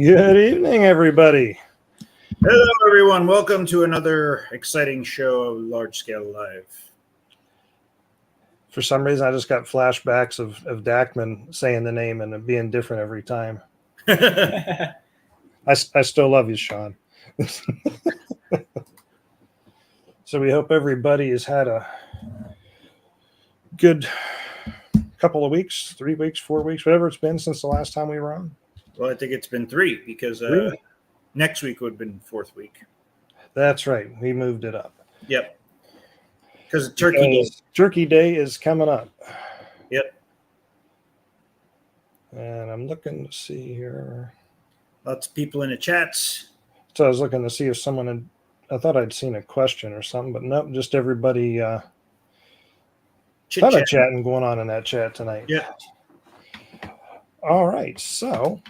Good evening, everybody. Hello, everyone. Welcome to another exciting show of Large Scale Live. For some reason, I just got flashbacks of Dackman saying the name and it being different every time. I still love you, Sean. So we hope everybody has had a good couple of weeks, 3 weeks, 4 weeks, whatever it's been since the last time we were on. Well, I think it's been 3 because next week would have been 4th week. That's right. We moved it up. Yep. Because Turkey Day is coming up. Yep. And I'm looking to see here. Lots of people in the chats. So I was looking to see if someone had, I thought I'd seen a question or something, but nope, just everybody chatting going on in that chat tonight. Yeah. All right, so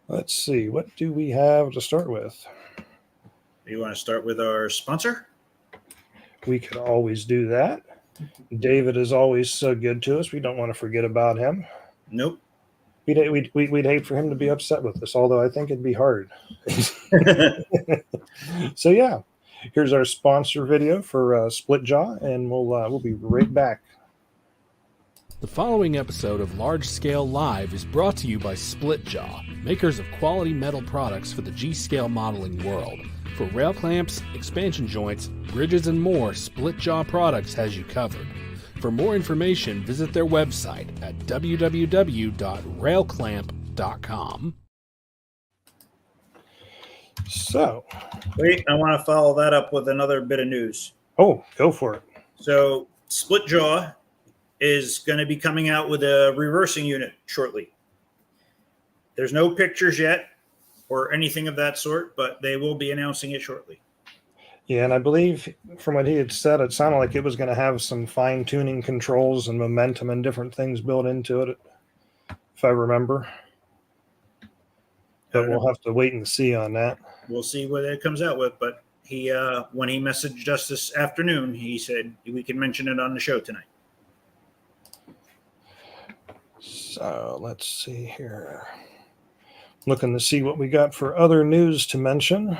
let's see. What do we have to start with? You want to start with our sponsor? We could always do that. David is always so good to us. We don't want to forget about him. Nope. We'd hate for him to be upset with us, although I think it'd be hard. So yeah, here's our sponsor video for Split Jaw, and we'll be right back. The following episode of Large Scale Live is brought to you by Split Jaw, makers of quality metal products for the G-scale modeling world. For rail clamps, expansion joints, bridges, and more, Split Jaw Products has you covered. For more information, visit their website at www.railclamp.com. So, wait, I want to follow that up with another bit of news. Oh, go for it. So, Split Jaw is going to be coming out with a reversing unit shortly. There's no pictures yet or anything of that sort, but they will be announcing it shortly. Yeah, and I believe from what he had said, it sounded like it was going to have some fine-tuning controls and momentum and different things built into it, if I remember. But we'll have to wait and see on that. We'll see what it comes out with, but he, when he messaged us this afternoon, he said we can mention it on the show tonight. So let's see here. Looking to see what we got for other news to mention.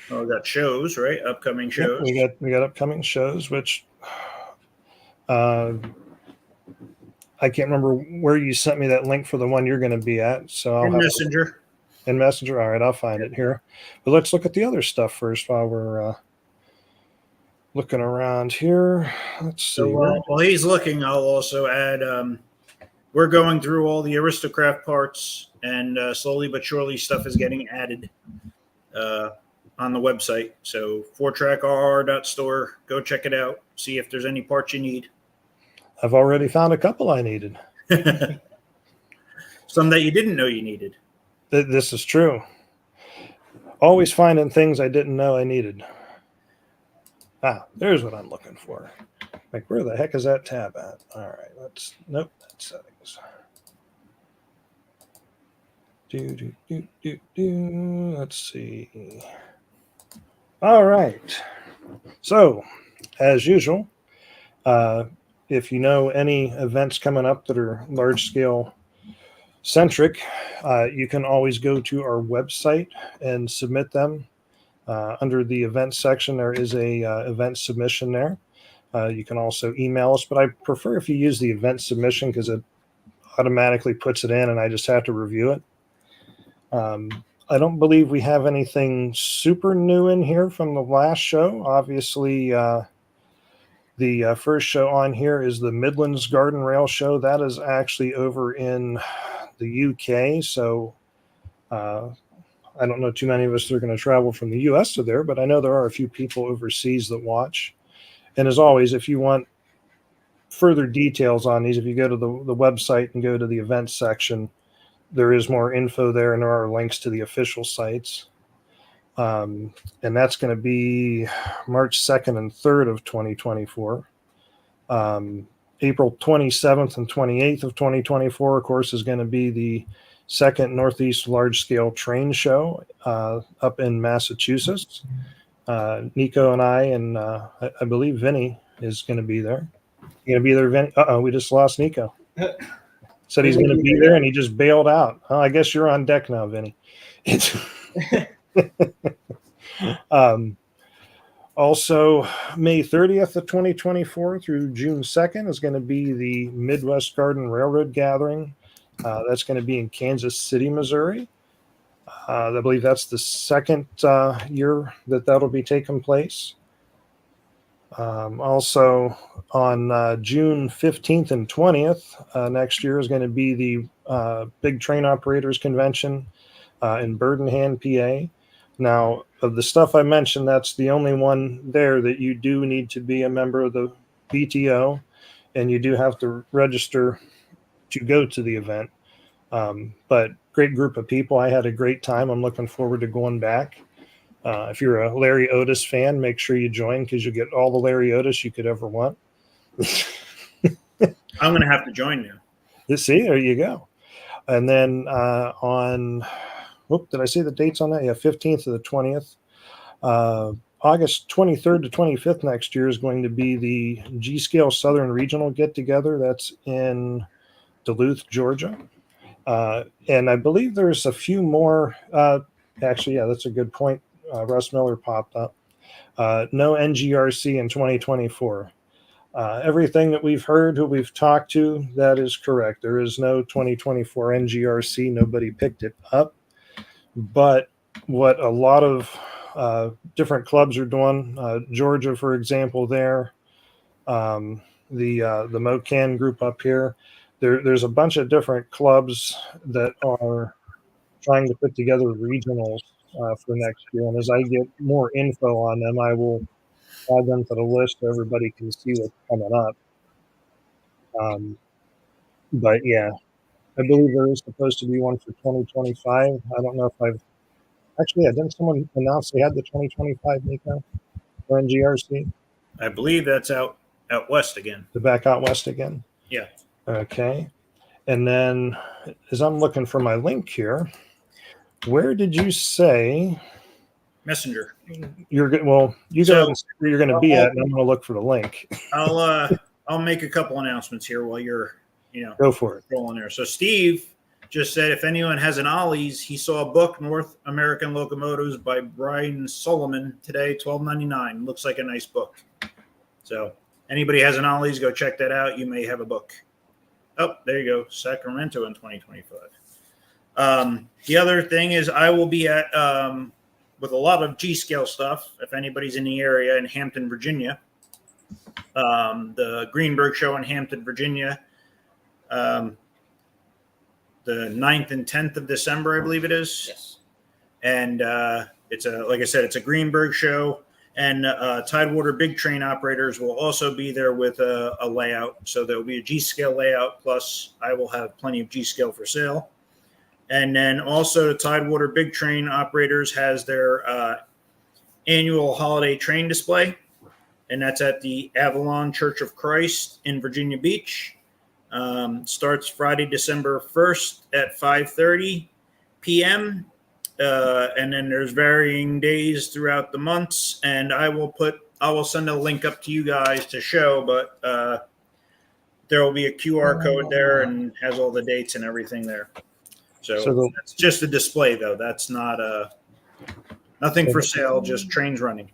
Oh, we got shows, right? Upcoming shows. Yep, we got upcoming shows, which I can't remember where you sent me that link for the one you're going to be at. So I'll in Messenger. In Messenger. All right, I'll find it here. But let's look at the other stuff first while we're looking around here. Let's see. So while he's looking, I'll also add. We're going through all the aristo-craft parts, and slowly but surely, stuff is getting added on the website. So 4trackrr.store, go check it out. See if there's any parts you need. I've already found a couple I needed. Some that you didn't know you needed. This is true. Always finding things I didn't know I needed. Ah, there's what I'm looking for. Like, where the heck is that tab at? All right, nope, that's settings. Let's see. All right. So, as usual, if you know any events coming up that are large scale centric, you can always go to our website and submit them. Under the events section, there is a event submission there. You can also email us, but I prefer if you use the event submission because it automatically puts it in and I just have to review it. I don't believe we have anything super new in here from the last show. Obviously, the first show on here is the Midlands Garden Rail Show. That is actually over in the UK. So I don't know too many of us that are going to travel from the US to there, but I know there are a few people overseas that watch. And as always, if you want further details on these, if you go to the website and go to the events section, there is more info there, and there are links to the official sites. And that's going to be March 2nd and 3rd of 2024. April 27th and 28th of 2024, of course, is going to be the second Northeast Large Scale Train Show up in Massachusetts. Nico and I believe Vinny is going to be there. You going to be there, Vinny? Uh-oh, we just lost Nico. Said he's going to be there, and he just bailed out. Oh, I guess you're on deck now, Vinny. Also, May 30th of 2024 through June 2nd is going to be the Midwest Garden Railroad Gathering. That's going to be in Kansas City, Missouri. I believe that's the second year that'll be taking place. Also, on June 15th and 20th next year is going to be the Big Train Operators Convention in Burdenham, PA. Now, of the stuff I mentioned, that's the only one there that you do need to be a member of the BTO, and you do have to register to go to the event. But great group of people. I had a great time. I'm looking forward to going back. If you're a Larry Otis fan, make sure you join because you'll get all the Larry Otis you could ever want. I'm going to have to join now. You see, there you go. And then on, did I see the dates on that? Yeah, 15th to the 20th. August 23rd to 25th next year is going to be the G-Scale Southern Regional Get-Together. That's in Duluth, Georgia. And I believe there's a few more. Actually, yeah, that's a good point. Russ Miller popped up. No NGRC in 2024. Everything that we've heard, who we've talked to, that is correct. There is no 2024 NGRC. Nobody picked it up. But what a lot of different clubs are doing, Georgia, for example, there, the MoCan group up here, there's a bunch of different clubs that are trying to put together regionals for next year. And as I get more info on them, I will add them to the list so everybody can see what's coming up. But yeah, I believe there is supposed to be one for 2025. I don't know if didn't someone announce they had the 2025 Nico for NGRC? I believe that's out west again. To back out west again? Yeah. Okay. And then as I'm looking for my link here, where did you say Messenger? You're good. Well, you go ahead and see where you're going to be at, and I'm going to look for the link. I'll make a couple announcements here while you're, go for it. Rolling there. So Steve just said if anyone has an Ollie's, he saw a book, North American Locomotives by Brian Solomon today, $12.99. Looks like a nice book. So anybody has an Ollie's, go check that out. You may have a book. Oh, there you go. Sacramento in 2025. The other thing is I will be at with a lot of G-Scale stuff, if anybody's in the area in Hampton, Virginia. The Greenberg Show in Hampton, Virginia. The 9th and 10th of December, I believe it is. Yes. And it's like I said, it's a Greenberg show. And Tidewater Big Train Operators will also be there with a layout. So there'll be a G-Scale layout, plus I will have plenty of G-Scale for sale. And then also the Tidewater Big Train Operators has their annual holiday train display. And that's at the Avalon Church of Christ in Virginia Beach. Starts Friday, December 1st at 5:30 p.m. And then there's varying days throughout the months. And I will send a link up to you guys to show, but there will be a QR code there and has all the dates and everything there. So that's just a display, though. That's not nothing for sale, just trains running.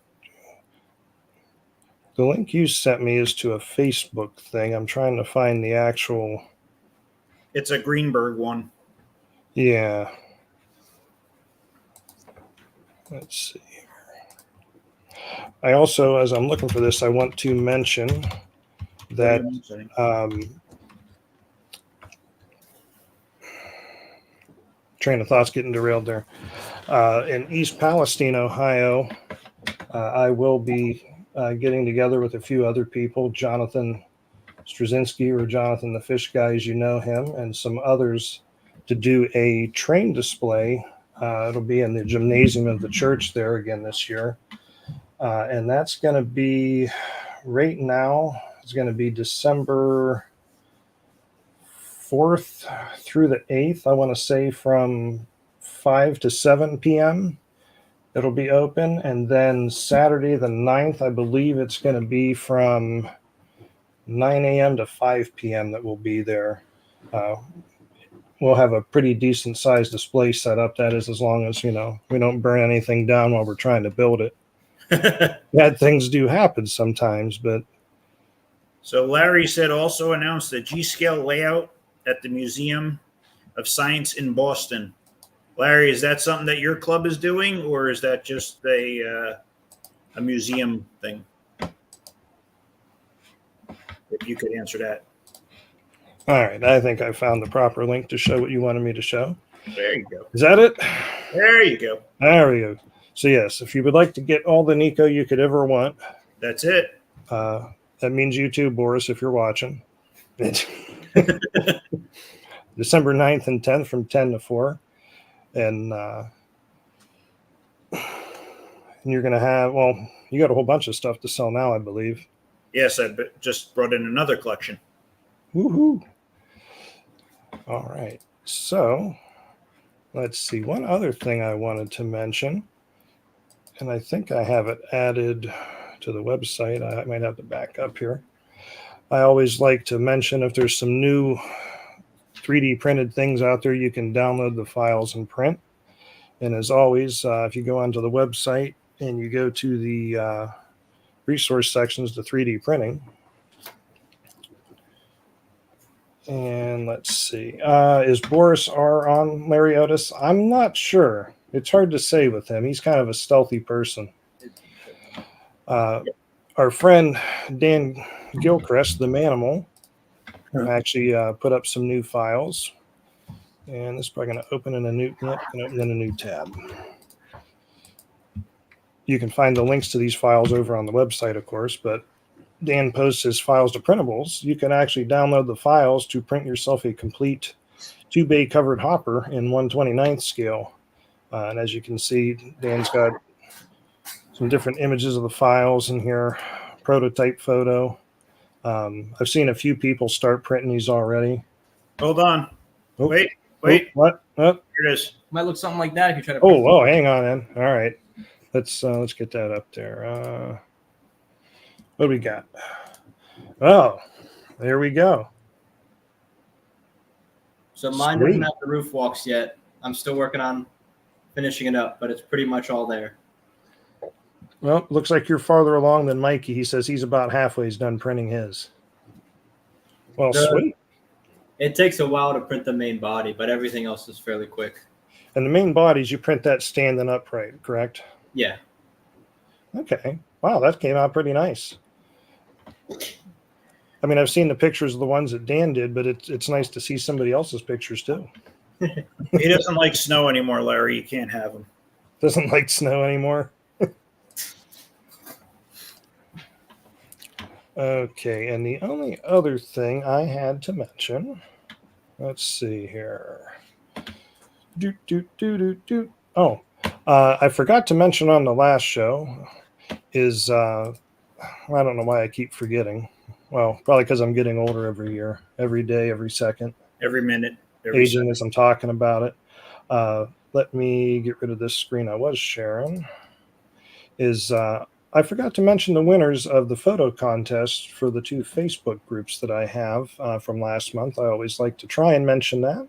The link you sent me is to a Facebook thing. I'm trying to find the actual. It's a Greenberg one. Yeah. Let's see here. I also, as I'm looking for this, I want to mention that train of thoughts getting derailed there. In East Palestine, Ohio, I will be getting together with a few other people, Jonathan Straczynski or Jonathan the Fish Guy, as you know him, and some others to do a train display. It'll be in the gymnasium of the church there again this year. And that's going to be right now, it's going to be December 4th through the 8th, I want to say from 5 to 7 p.m. It'll be open. And then Saturday the 9th, I believe it's going to be from 9 a.m. to 5 p.m. that will be there. we'll have a pretty decent sized display set up. That is, as long as, we don't burn anything down while we're trying to build it. Bad things do happen sometimes, but So Larry said also announced a G-scale layout at the Museum of Science in Boston. Larry, is that something that your club is doing, or is that just a museum thing? If you could answer that. all right. I think I found the proper link to show what you wanted me to show. There you go. Is that it? There you go. There we go. So yes, if you would like to get all the Nico you could ever want, That's it. that means you too, Boris, if you're watching. December 9th and 10th from 10 to 4. And you're going to have, you got a whole bunch of stuff to sell now, I believe. Yes, I just brought in another collection. Woohoo. All right. So let's see. One other thing I wanted to mention, and I think I have it added to the website. I might have to back up here. I always like to mention if there's some new 3D printed things out there, you can download the files and print. And as always, if you go onto the website and you go to the resource sections to 3D printing, and let's see, is Boris R on Larry Otis? I'm not sure. It's hard to say with him. He's kind of a stealthy person. Our friend Dan Gilchrist, the Manimal, actually put up some new files. And this is probably going to open in a new tab. You can find the links to these files over on the website, of course, but Dan posts his files to printables. You can actually download the files to print yourself a complete 2-bay covered hopper in 1/29th scale. And as you can see, Dan's got some different images of the files in here, prototype photo. I've seen a few people start printing these already. Hold on. Oh, Wait. oh, what? Oh, Here it is. Might look something like that if you try to. oh, hang on then. All right. Let's get that up there. What do we got? Oh, there we go. So mine Sweet. doesn't have the roof walks yet. I'm still working on finishing it up, but it's pretty much all there. Well, looks like you're farther along than Mikey. He says he's about halfway done printing his. Well, sweet. It takes a while to print the main body, but everything else is fairly quick. And the main bodies, you print that standing upright, correct? Yeah. Okay. Wow, that came out pretty nice. I mean, I've seen the pictures of the ones that Dan did, but it's nice to see somebody else's pictures too. He doesn't like snow anymore, Larry. You can't have him. Doesn't like snow anymore. Okay, and the only other thing I had to mention, let's see here. Oh, I forgot to mention on the last show is, I don't know why I keep forgetting. Well, probably because I'm getting older every year, every day, every second. Every minute. Every Aging second. as I'm talking about it. Let me get rid of this screen I was sharing. I forgot to mention the winners of the photo contest for the 2 Facebook groups that I have from last month. I always like to try and mention that.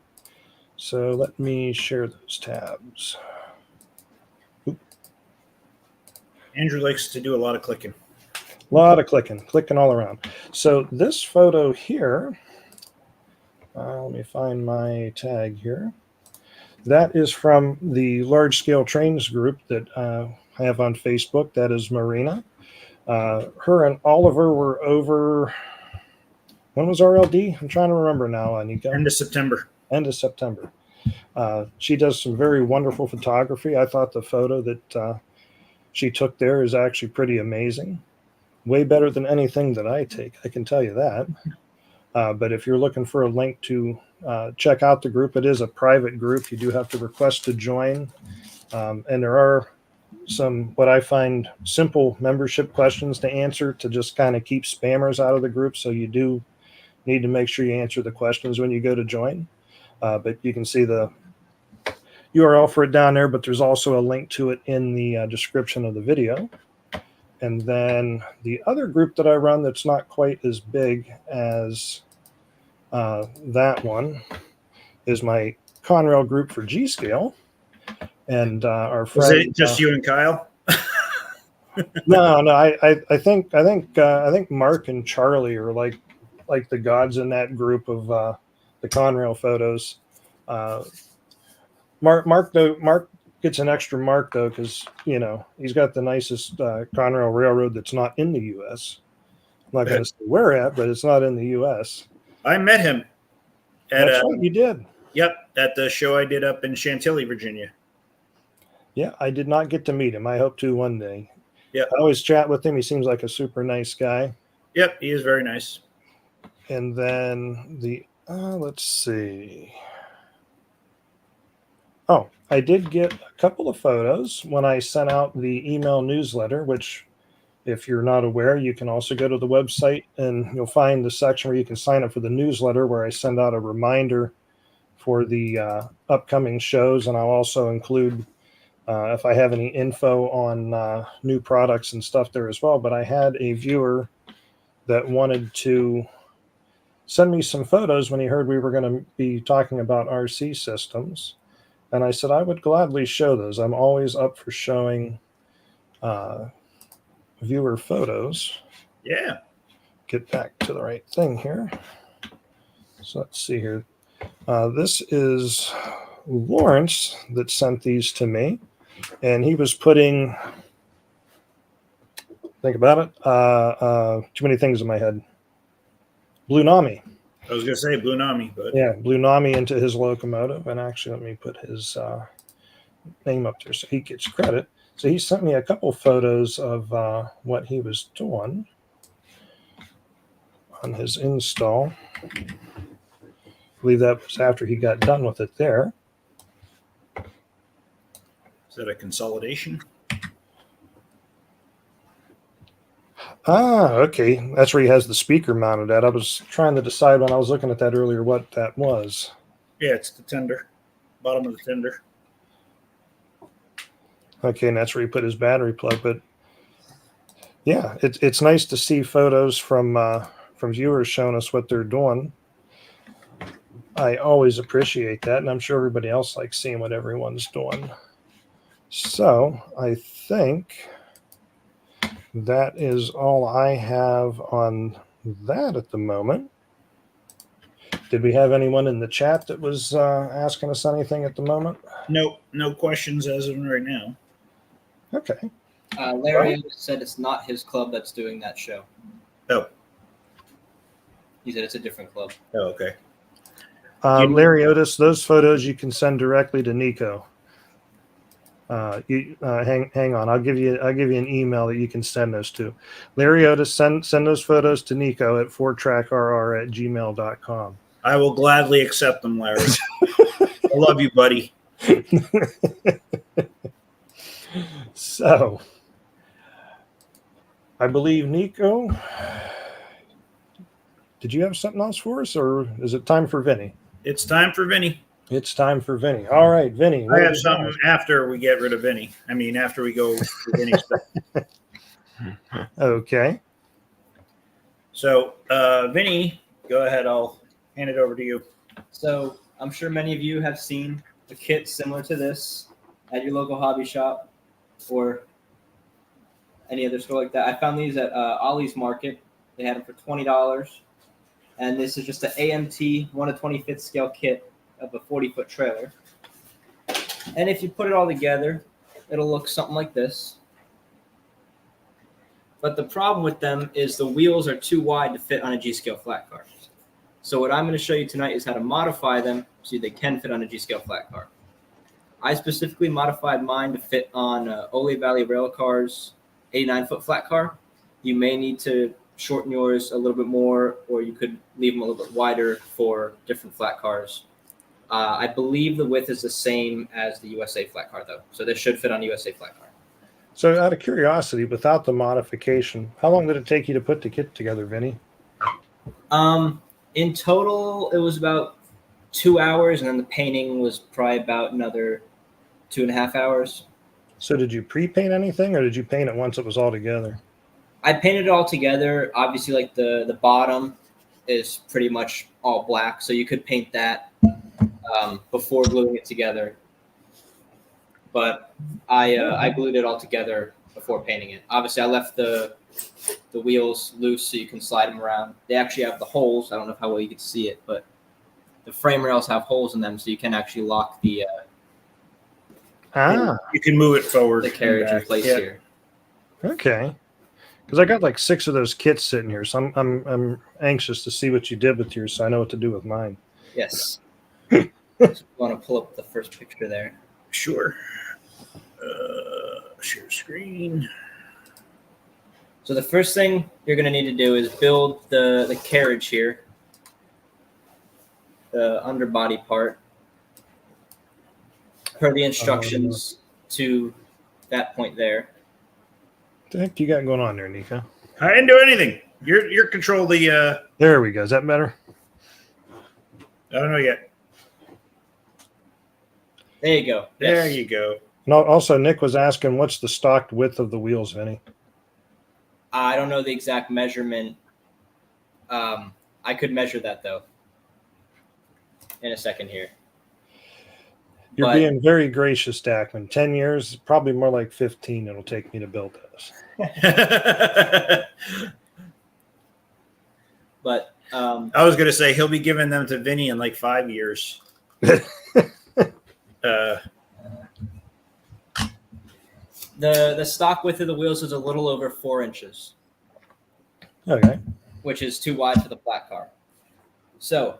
So let me share those tabs. Oop. Andrew likes to do a lot of clicking. A lot of clicking all around. So this photo here, let me find my tag here. That is from the large scale trains group that I have on Facebook. That is Marina. Her and Oliver were over. When was RLD? I'm trying to remember now, Nico. End of September. End of September. She does some very wonderful photography. I thought the photo that she took there is actually pretty amazing. Way better than anything that I take, I can tell you that. But if you're looking for a link to check out the group, it is a private group. You do have to request to join. And there are some, what I find, simple membership questions to answer to just kind of keep spammers out of the group. So you do need to make sure you answer the questions when you go to join. But you can see the URL for it down there, but there's also a link to it in the description of the video. And then the other group that I run that's not quite as big as That one is my Conrail group for G-Scale. And our Was friend, it just you and Kyle? no, I think Mark and Charlie are like the gods in that group of the Conrail photos. Mark gets an extra mark though, because he's got the nicest Conrail railroad that's not in the U.S. I'm not going to say where at, but it's not in the U.S. I met him at That's right, you did. Yep, at the show I did up in Chantilly, Virginia. Yeah, I did not get to meet him. I hope to one day. Yep. I always chat with him. He seems like a super nice guy. Yep, he is very nice. And then let's see. Oh, I did get a couple of photos when I sent out the email newsletter, which, if you're not aware, you can also go to the website and you'll find the section where you can sign up for the newsletter, where I send out a reminder for the upcoming shows. And I'll also include if I have any info on new products and stuff there as well. But I had a viewer that wanted to send me some photos when he heard we were going to be talking about RC systems. And I said I would gladly show those. I'm always up for showing viewer photos. Yeah. Get back to the right thing here. So let's see here. This is Lawrence that sent these to me. And he was putting, think about it, too many things in my head. Blue Nami. I was going to say Blue Nami, but Yeah, Blue Nami into his locomotive. And actually, let me put his name up there so he gets credit. So he sent me a couple photos of what he was doing on his install. I believe that was after he got done with it there. Is that a consolidation? Ah, okay. That's where he has the speaker mounted at. I was trying to decide when I was looking at that earlier what that was. Yeah, it's the tender, bottom of the tender. Okay, and that's where he put his battery plug. But yeah, it's nice to see photos from viewers showing us what they're doing. I always appreciate that, and I'm sure everybody else likes seeing what everyone's doing. So I think that is all I have on that at the moment. Did we have anyone in the chat that was asking us anything at the moment? Nope, no questions as of right now. Okay. Larry said it's not his club that's doing that show. Oh. He said it's a different club. Oh, okay. Larry Otis, those photos you can send directly to Nico. Hang on, I'll give you an email that you can send those to. Larry Otis, send those photos to Nico at 4trackrr@gmail.com. I will gladly accept them, Larry. I love you, buddy. So, I believe Nico, did you have something else for us, or is it time for Vinny? It's time for Vinny. It's time for Vinny. All right, Vinny. I have something after we get rid of Vinny. I mean, after we go for Vinny's stuff. Okay. So, Vinny, go ahead. I'll hand it over to you. So I'm sure many of you have seen a kit similar to this at your local hobby shop or any other store like that. I found these at Ollie's Market. They had them for $20. And this is just an AMT 1/25th scale kit of a 40-foot trailer. And if you put it all together, it'll look something like this. But the problem with them is the wheels are too wide to fit on a G-scale flat car. So what I'm going to show you tonight is how to modify them so they can fit on a G-scale flat car. I specifically modified mine to fit on Ole Valley Railcar's 89-foot flat car. You may need to shorten yours a little bit more, or you could leave them a little bit wider for different flat cars. I believe the width is the same as the USA flat car, though. So this should fit on USA flat car. So out of curiosity, without the modification, how long did it take you to put the kit together, Vinny? In total, it was about 2 hours, and then the painting was probably about another 2.5 hours. So did you pre-paint anything, or did you paint it once it was all together? I painted it all together, obviously like the bottom is pretty much all black, so you could paint that before gluing it together. But I glued it all together before painting it. Obviously, I left the wheels loose so you can slide them around. They actually have the holes. I don't know how well you can see it, but the frame rails have holes in them, so you can actually lock the You can move it forward. the carriage in place here. Okay. Because I got like 6 of those kits sitting here, so I'm anxious to see what you did with yours, so I know what to do with mine. Yes. Just want to pull up the first picture there. Sure. Share screen. So the first thing you're going to need to do is build the carriage here, the underbody part, per the instructions to that point there. What the heck you got going on there, Nico? I didn't do anything. You're control the. There we go. Is that better? I don't know yet. There you go. There Yes. you go. And also, Nick was asking, what's the stock width of the wheels, Vinny? I don't know the exact measurement. I could measure that though in a second here. You're But- being very gracious, Dackman. 10 years, probably more like 15 it'll take me to build this. But I was gonna say he'll be giving them to Vinny in like 5 years. the stock width of the wheels is a little over 4 inches, Okay. which is too wide for the flat car. So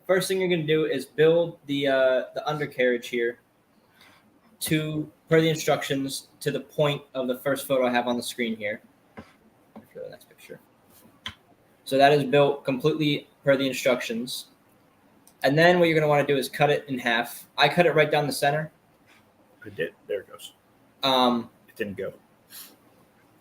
first thing you're going to do is build the undercarriage here per the instructions to the point of the first photo I have on the screen here. Show the next picture. So that is built completely per the instructions. And then what you're going to want to do is cut it in half. I cut it right down the center. I did. There it goes. It didn't go.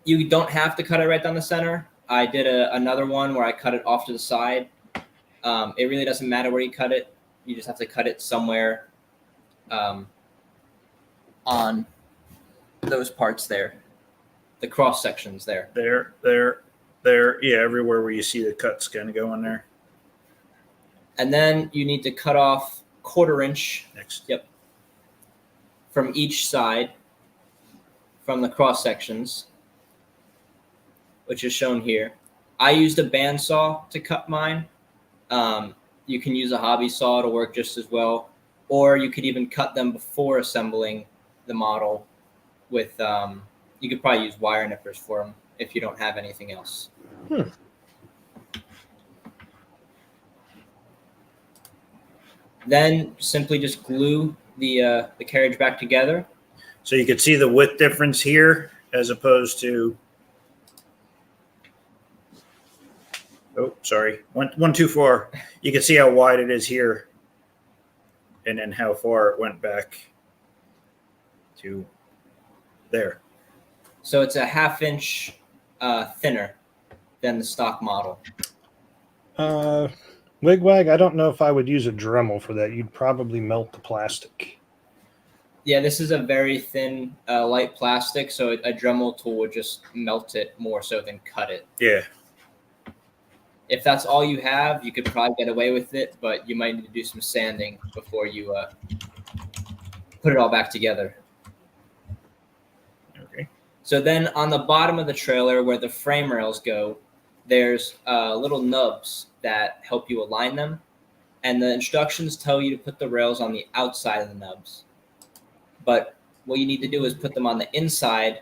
You don't have to cut it right down the center. I did another one where I cut it off to the side. It really doesn't matter where you cut it. You just have to cut it somewhere on those parts there, the cross sections there. There. Yeah, everywhere where you see the cuts kind of go in there. And then you need to cut off 1/4 inch Next. from each side from the cross sections, which is shown here. I used a bandsaw to cut mine. You can use a hobby saw to work just as well, or you could even cut them before assembling the model with, you could probably use wire nippers for them if you don't have anything else. Then simply just glue the carriage back together. So you could see the width difference here as opposed to. Oh, sorry. One too far. You can see how wide it is here. And then how far it went back to there. So it's a 1/2 inch thinner than the stock model. Wigwag, I don't know if I would use a Dremel for that. You'd probably melt the plastic. Yeah, this is a very thin, light plastic, so a Dremel tool would just melt it more so than cut it. Yeah. If that's all you have, you could probably get away with it, but you might need to do some sanding before you put it all back together. Okay. So then on the bottom of the trailer where the frame rails go, there's little nubs that help you align them. And the instructions tell you to put the rails on the outside of the nubs. But what you need to do is put them on the inside.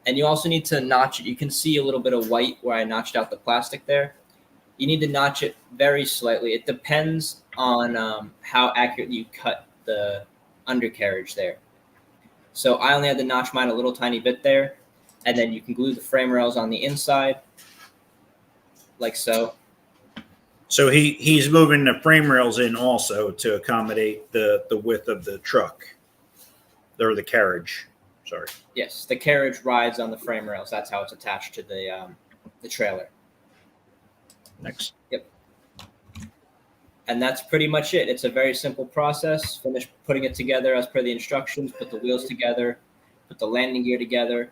And you also need to notch it. You can see a little bit of white where I notched out the plastic there. You need to notch it very slightly. It depends on how accurately you cut the undercarriage there. So I only had to notch mine a little tiny bit there. And then you can glue the frame rails on the inside, like so. So he's moving the frame rails in also to accommodate the width of the truck. Or the carriage. Sorry. Yes, the carriage rides on the frame rails. That's how it's attached to the trailer. Next. Yep. And that's pretty much it. It's a very simple process. Finish putting it together as per the instructions, put the wheels together, put the landing gear together.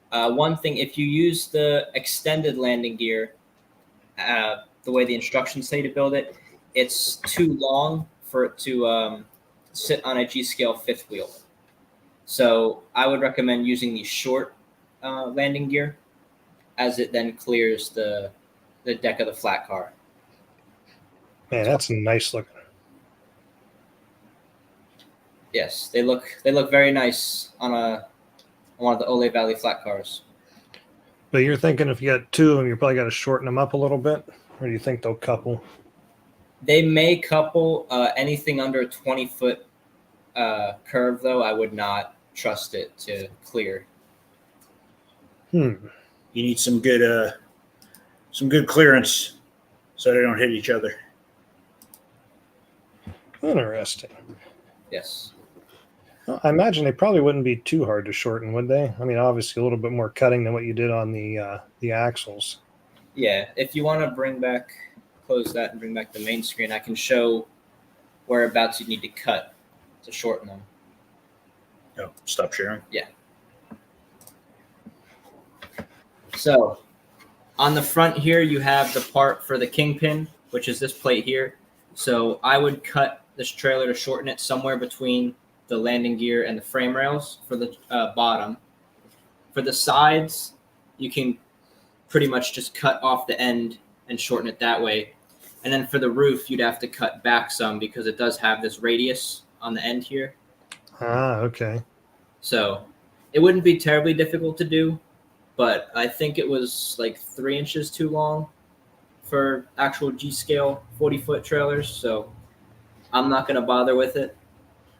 One thing, if you use the extended landing gear, the way the instructions say to build it, it's too long for it to sit on a G-scale fifth wheel. So I would recommend using the short landing gear, as it then clears the deck of the flat car. Man, that's nice looking. Yes, they look very nice on one of the Ole Valley flat cars. But you're thinking if you got two of them, you probably got to shorten them up a little bit, or do you think they'll couple? They may couple. Anything under a 20-foot curve, though, I would not trust it to clear. You need some good clearance so they don't hit each other. Interesting. Yes. Well, I imagine they probably wouldn't be too hard to shorten, would they? I mean, obviously a little bit more cutting than what you did on the axles. Yeah. If you want to close that and bring back the main screen, I can show whereabouts you need to cut to shorten them. Oh, stop sharing. Yeah. So on the front here, you have the part for the kingpin, which is this plate here. So I would cut this trailer to shorten it somewhere between the landing gear and the frame rails for the bottom. For the sides, you can pretty much just cut off the end and shorten it that way. And then for the roof, you'd have to cut back some because it does have this radius on the end here. Ah, okay. So it wouldn't be terribly difficult to do, but I think it was like 3 inches too long for actual G-scale 40-foot trailers. So I'm not going to bother with it.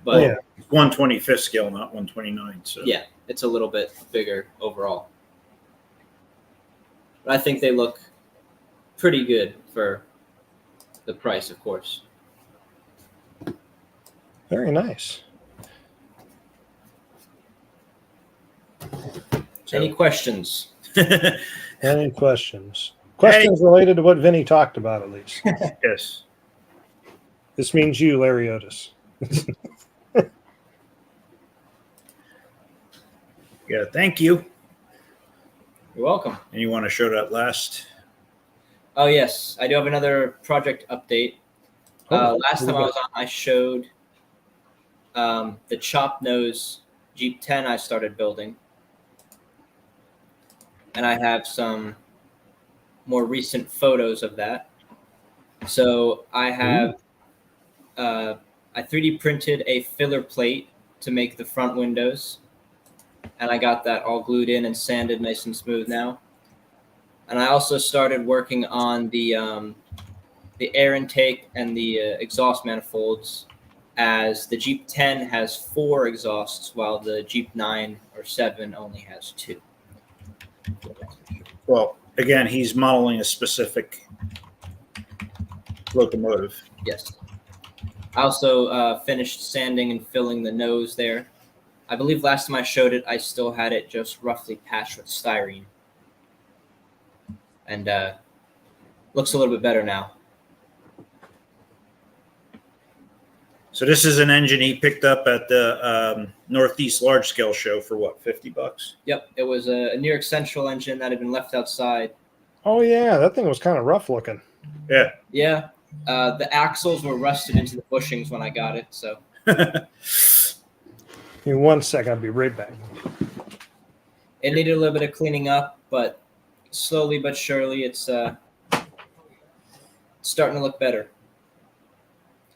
But Yeah. 1/25th scale, not 1/29. So yeah, it's a little bit bigger overall. But I think they look pretty good for the price, of course. Very nice. Any questions? Any questions? Questions related to what Vinny talked about, at least. Yes. This means you, Larry Otis. Yeah. Thank you. You're welcome. And you want to show that last? Oh, yes. I do have another project update. Last time I was on, I showed the chop nose Jeep 10 I started building. And I have some more recent photos of that. So I have I 3D printed a filler plate to make the front windows. And I got that all glued in and sanded nice and smooth now. And I also started working on the air intake and the exhaust manifolds, as the Jeep 10 has 4 exhausts, while the Jeep 9 or 7 only has 2. Well, again, he's modeling a specific locomotive. Yes. I also finished sanding and filling the nose there. I believe last time I showed it, I still had it just roughly patched with styrene. And looks a little bit better now. So this is an engine he picked up at the Northeast Large Scale Show for what, $50? Yep, it was a New York Central engine that had been left outside. Oh, yeah. That thing was kind of rough looking. Yeah. Yeah, the axles were rusted into the bushings when I got it, so. Give me 1 second. I'll be right back. It needed a little bit of cleaning up, but slowly but surely it's starting to look better.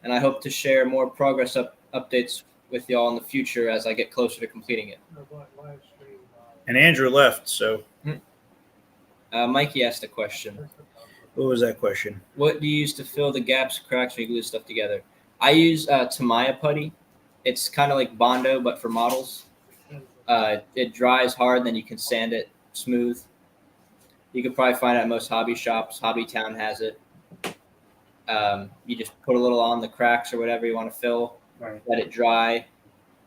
And I hope to share more progress updates with y'all in the future as I get closer to completing it. And Andrew left, so Mikey asked a question. what was that question? What do you use to fill the gaps, cracks, when you glue stuff together? I use Tamiya putty. It's kind of like Bondo, but for models. It dries hard, then you can sand it smooth. You can probably find it at most hobby shops. Hobbytown has it. You just put a little on the cracks or whatever you want to fill. Right. Let it dry.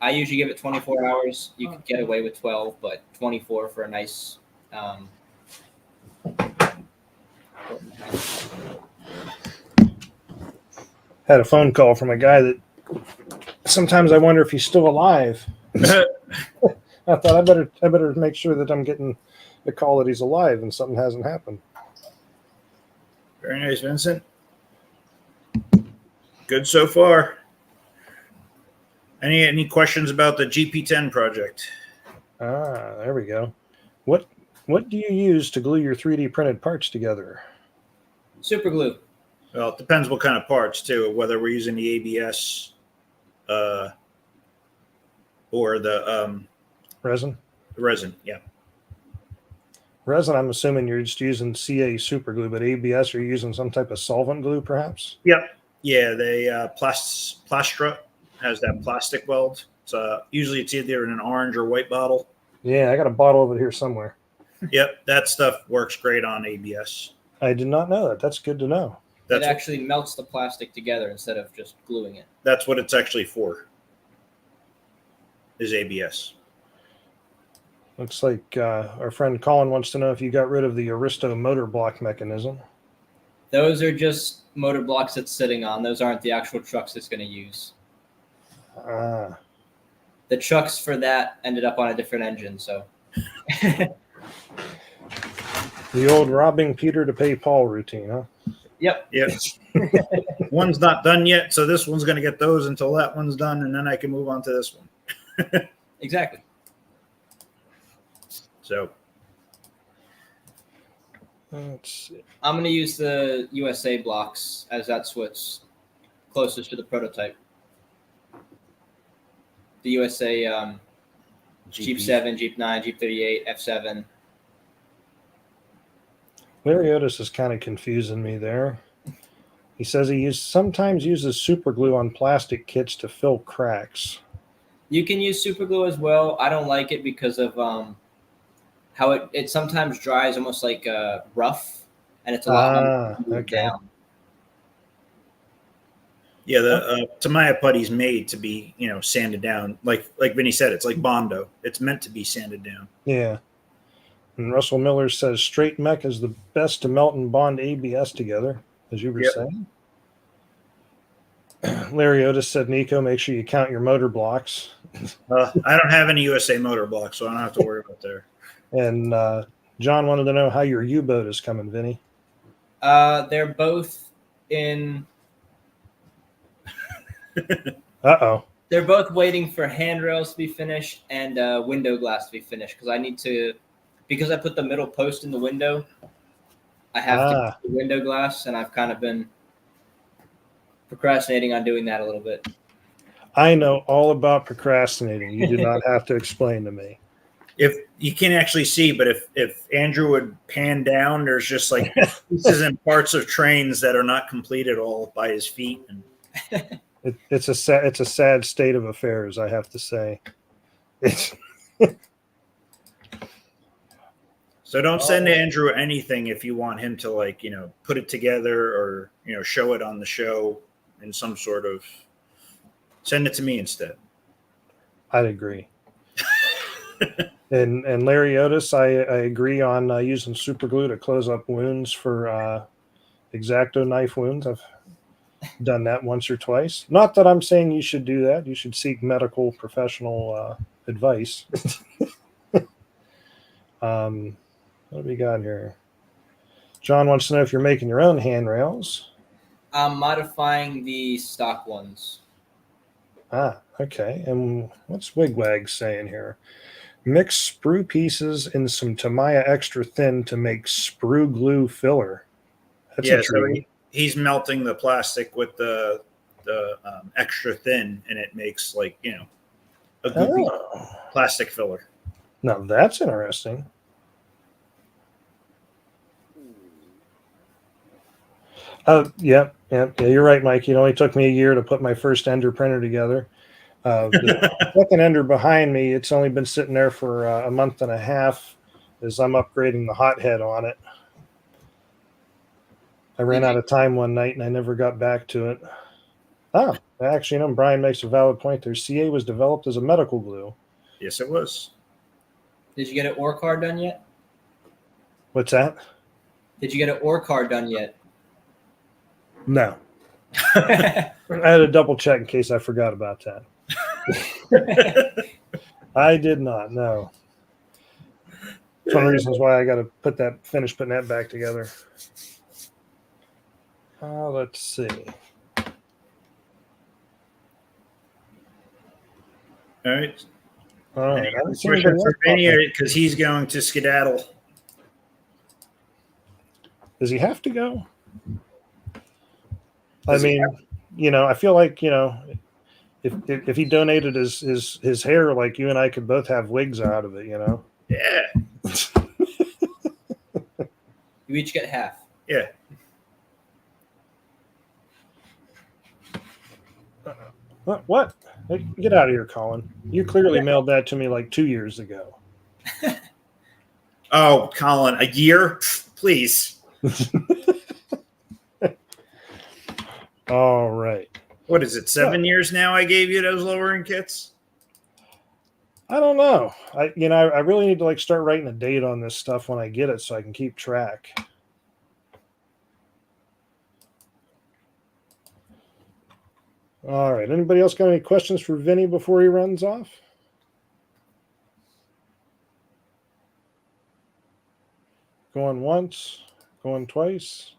I usually give it 24 hours. You could get away with 12, but 24 for a nice. Had a phone call from a guy that sometimes I wonder if he's still alive. I thought I better make sure that I'm getting the call that he's alive and something hasn't happened. Very nice, Vincent. Good so far. Any questions about the GP10 project? There we go. What do you use to glue your 3D printed parts together? Super glue. Well, it depends what kind of parts too, whether we're using the ABS or the Resin? resin. Yeah. Resin, I'm assuming you're just using CA super glue, but ABS, you're using some type of solvent glue, perhaps? Yep. Yeah, they Plastra has that plastic weld. So usually it's either in an orange or white bottle. Yeah, I got a bottle of it here somewhere. Yep, that stuff works great on ABS. I did not know that. That's good to know. That's It actually melts the plastic together instead of just gluing it. That's what it's actually for. Is ABS. Looks like our friend Colin wants to know if you got rid of the Aristo motor block mechanism. Those are just motor blocks it's sitting on. Those aren't the actual trucks it's going to use. Ah, The trucks for that ended up on a different engine, so. the old robbing Peter to pay Paul routine, huh? Yep. Yep. One's not done yet, so this one's going to get those until that one's done, and then I can move on to this one. Exactly. So Let's see. I'm going to use the USA blocks as that's what's closest to the prototype. The USA Jeep 7, Jeep 9, Jeep 38, F7. Larry Otis is kind of confusing me there. He says he sometimes uses super glue on plastic kits to fill cracks. You can use super glue as well. I don't like it because of how it sometimes dries almost like rough, and it's a lot harder to move down. yeah, the Tamiya putty's made to be sanded down. Like Vinny said, it's like Bondo. It's meant to be sanded down. Yeah. And Russell Miller says straight mech is the best to melt and bond ABS together, as you were saying. Larry Otis said, Nico, make sure you count your motor blocks. I don't have any USA motor blocks, so I don't have to worry about there. And John wanted to know how your U-boat is coming, Vinny. They're both in. Uh-oh. They're both waiting for handrails to be finished and window glass to be finished because I put the middle post in the window. I have to put the window glass, and I've kind of been procrastinating on doing that a little bit. I know all about procrastinating. You do not have to explain to me. If you can't actually see, but if Andrew would pan down, there's just like pieces and parts of trains that are not completed all by his feet. And It's a sad state of affairs, I have to say. So don't send Andrew anything if you want him to put it together or show it on the show in some sort of. Send it to me instead. I'd agree. And Larry Otis, I agree on using super glue to close up wounds for X-Acto knife wounds. I've done that once or twice. Not that I'm saying you should do that. You should seek medical professional advice. What do we got here? John wants to know if you're making your own handrails. I'm modifying the stock ones. Okay. And what's Wigwag saying here? Mix sprue pieces in some Tamiya extra thin to make sprue glue filler. That's so he's melting the plastic with the extra thin, and it makes a good plastic filler. Now that's interesting. Yeah, you're right, Mike. It only took me a year to put my first Ender printer together. The second Ender behind me, it's only been sitting there for a month and a half as I'm upgrading the hot head on it. I ran out of time one night and I never got back to it. Actually, Brian makes a valid point there. CA was developed as a medical glue. Yes, it was. Did you get an ore card done yet? What's that? Did you get an ore card done yet? No. I had to double check in case I forgot about that. I did not, no. It's one of the reasons why I got to finish putting that back together. Let's see. All right. All right. Any I don't see question anybody for else Vinny pop up. because he's going to skedaddle. Does he have to go? Does I he mean, I feel like, if he donated his hair, like you and I could both have wigs out of it, Yeah. You each get half. Yeah. What? Hey, get out of here, Colin. You clearly mailed that to me like 2 years ago. Oh, Colin, a year? Please. All right. What is it, 7 years now I gave you those lowering kits? I don't know. I really need to like start writing a date on this stuff when I get it so I can keep track. All right. Anybody else got any questions for Vinny before he runs off? Going once, going twice.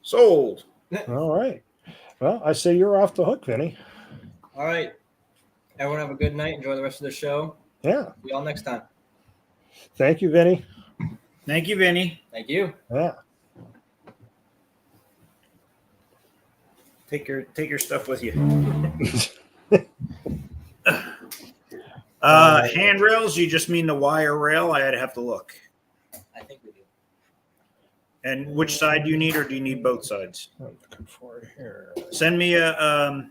Sold. All right. Well, I say you're off the hook, Vinny. All right. Everyone have a good night. Enjoy the rest of the show. Yeah. See y'all next time. Thank you, Vinny. Thank you, Vinny. Thank you. Yeah. Take your stuff with you. Uh, Handrails, you just mean the wire rail? I'd have to look. I think we do. And which side do you need, or do you need both sides? I'm looking for it here. Send me a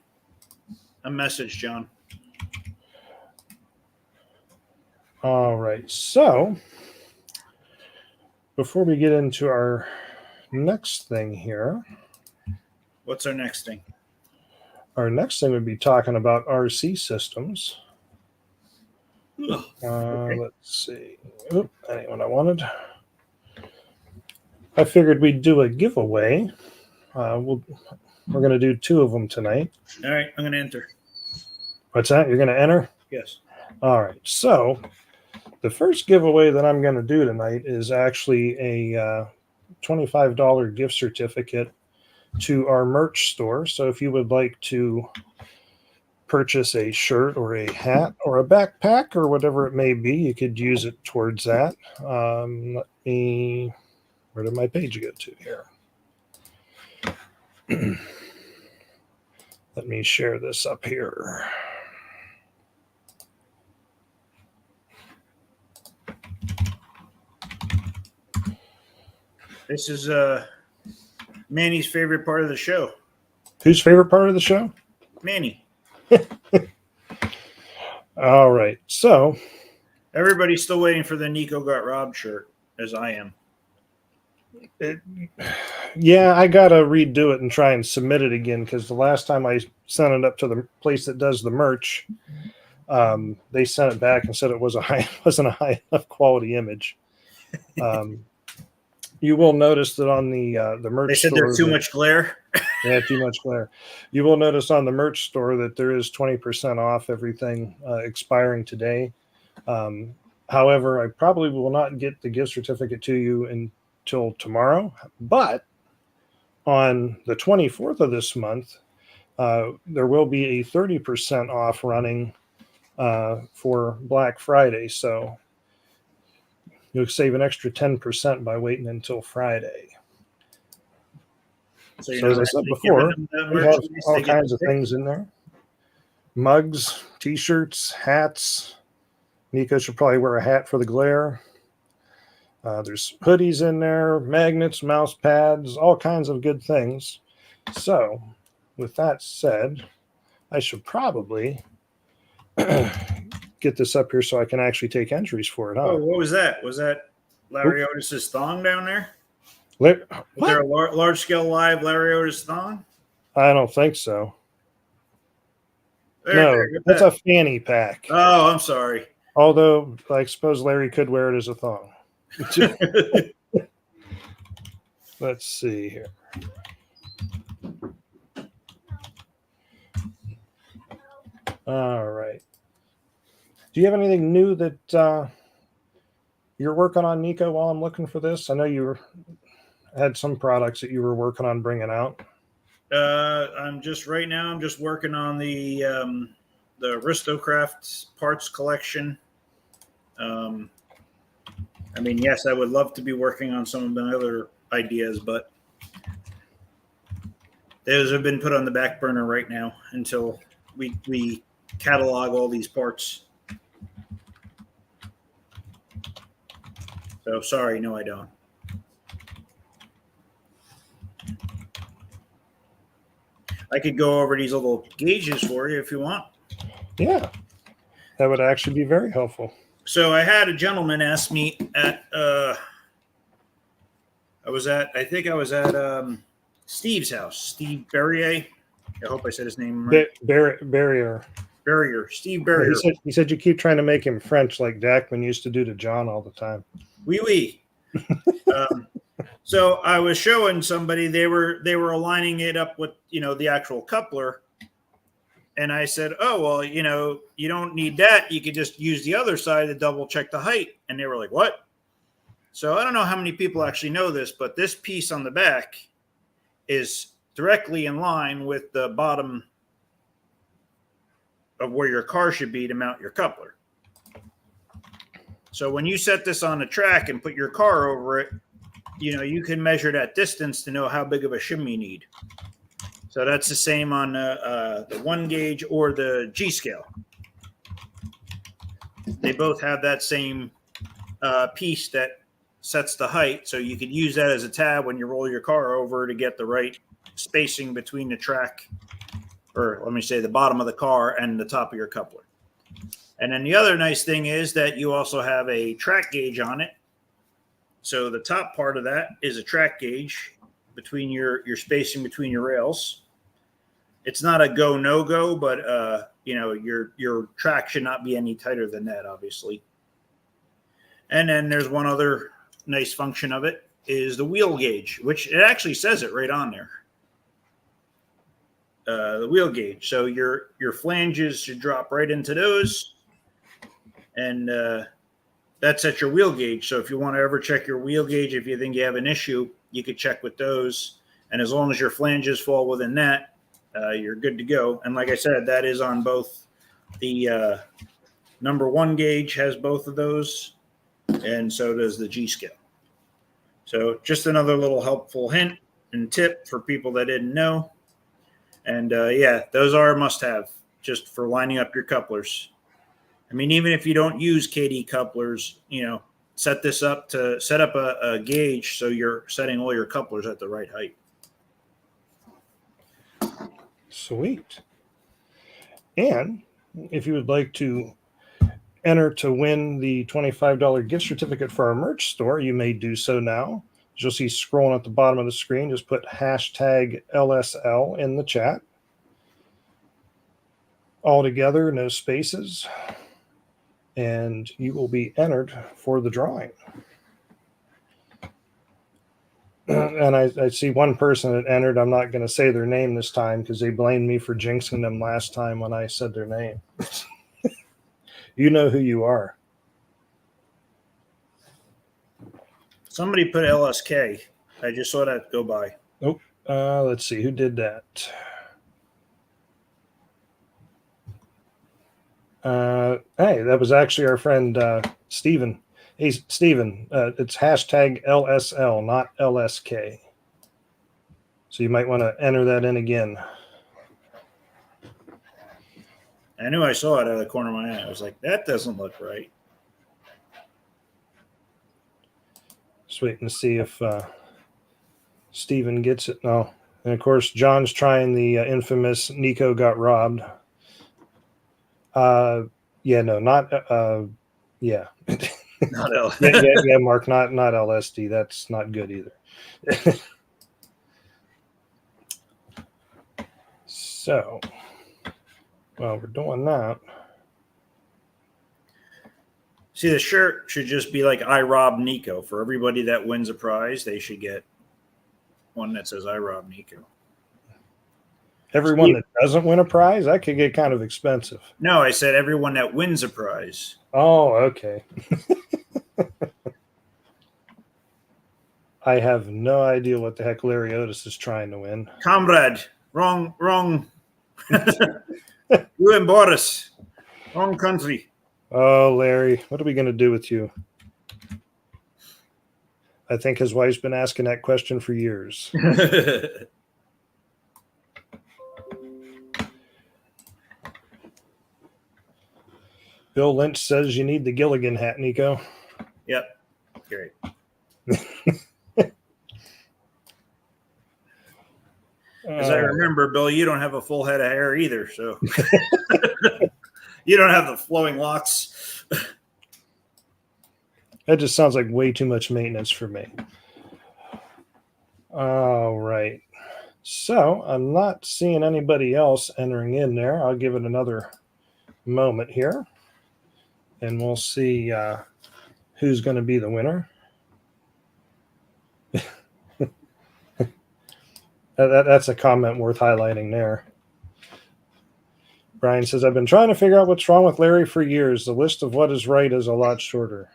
message, John. All right. So before we get into our next thing here, What's our next thing? our next thing would be talking about RC systems. Okay. Let's see. Oop, that ain't what I wanted. I figured we'd do a giveaway. We're going to do 2 of them tonight. All right, I'm going to enter. What's that? You're going to enter? Yes. All right. So the first giveaway that I'm going to do tonight is actually a $25 gift certificate to our merch store. So if you would like to purchase a shirt or a hat or a backpack or whatever it may be, you could use it towards that. Where did my page go to here? Let me share this up here. This is Manny's favorite part of the show. Whose favorite part of the show? Manny. All right. So Everybody's still waiting for the Nico Got Robbed shirt, as I am. yeah, I got to redo it and try and submit it again because the last time I sent it up to the place that does the merch, they sent it back and said it wasn't a high enough quality image. You will notice that on the merch They said store there's too much glare. Yeah, too much glare. You will notice on the merch store that there is 20% off everything expiring today. However, I probably will not get the gift certificate to you until tomorrow. But on the 24th of this month, there will be a 30% off running for Black Friday. So you'll save an extra 10% by waiting until Friday. So as I said before, we have all kinds of things in there. Mugs, T-shirts, hats. Nico should probably wear a hat for the glare. There's hoodies in there, magnets, mouse pads, all kinds of good things. So, with that said, I should probably get this up here so I can actually take entries for it. Huh? Oh, what was that? Was that Larry Otis's thong down there? Was there a large scale live Larry Otis thong? I don't think so. There, that's a fanny pack. Oh, I'm sorry. Although I suppose Larry could wear it as a thong. Let's see here. All right. Do you have anything new that you're working on, Nico, while I'm looking for this? I know had some products that you were working on bringing out? I'm just working on the aristo-craft parts collection. I mean, yes, I would love to be working on some of my other ideas, but those have been put on the back burner right now until we catalog all these parts. So sorry, no, I don't. I could go over these little gauges for you if you want. Yeah, that would actually be very helpful. So I had a gentleman ask me at I was at Steve's house, Steve Berrier. I hope I said his name right. Barrier. Steve Berrier. He said you keep trying to make him French like Jackman used to do to John all the time. Oui, oui. So I was showing somebody, they were aligning it up with, the actual coupler. And I said, oh, well, you don't need that. You could just use the other side to double check the height. And they were like, what? So I don't know how many people actually know this, but this piece on the back is directly in line with the bottom of where your car should be to mount your coupler. So when you set this on a track and put your car over it, you can measure that distance to know how big of a shim you need. So that's the same on the 1 gauge or the G scale. They both have that same piece that sets the height. So you could use that as a tab when you roll your car over to get the right spacing between the track, or let me say the bottom of the car and the top of your coupler. And then the other nice thing is that you also have a track gauge on it. So the top part of that is a track gauge between your spacing between your rails. It's not a go, no go, but your track should not be any tighter than that, obviously. And then there's one other nice function of it is the wheel gauge, which it actually says it right on there. The wheel gauge. So your flanges should drop right into those. And that's at your wheel gauge. So if you want to ever check your wheel gauge, if you think you have an issue, you could check with those. And as long as your flanges fall within that, you're good to go. And like I said, that is on both the number 1 gauge has both of those, and so does the G scale. So just another little helpful hint and tip for people that didn't know. And those are a must-have just for lining up your couplers. I mean, even if you don't use KD couplers, set this up to set up a gauge so you're setting all your couplers at the right height. Sweet. And if you would like to enter to win the $25 gift certificate for our merch store, you may do so now. As you'll see scrolling at the bottom of the screen, just put hashtag LSL in the chat. All together, no spaces. And you will be entered for the drawing. And I see one person that entered. I'm not going to say their name this time because they blamed me for jinxing them last time when I said their name. You know who you are. Somebody put LSK. I just saw that go by. Oh, let's see. Who did that? Hey, that was actually our friend Steven. Hey, Steven, it's hashtag LSL, not LSK. So you might want to enter that in again. I knew I saw it out of the corner of my eye. I was like, that doesn't look right. Just waiting to see if Steven gets it. No. And of course, John's trying the infamous Nico got robbed. Yeah, no, not, yeah. Not L. yeah, Mark, not LSD. That's not good either. So, while we're doing that. See, the shirt should just be like I robbed Nico. For everybody that wins a prize, they should get one that says I robbed Nico. Everyone that doesn't win a prize, that could get kind of expensive. No, I said everyone that wins a prize. Oh, okay. I have no idea what the heck Larry Otis is trying to win. Comrade, wrong. You and Boris, wrong country. Oh, Larry, what are we going to do with you? I think his wife's been asking that question for years. Bill Lynch says you need the Gilligan hat, Nico. Yep. Great. As I remember, Bill, you don't have a full head of hair either, so you don't have the flowing locks. That just sounds like way too much maintenance for me. All right. So I'm not seeing anybody else entering in there. I'll give it another moment here, and we'll see who's going to be the winner. That's a comment worth highlighting there. Brian says, I've been trying to figure out what's wrong with Larry for years. The list of what is right is a lot shorter.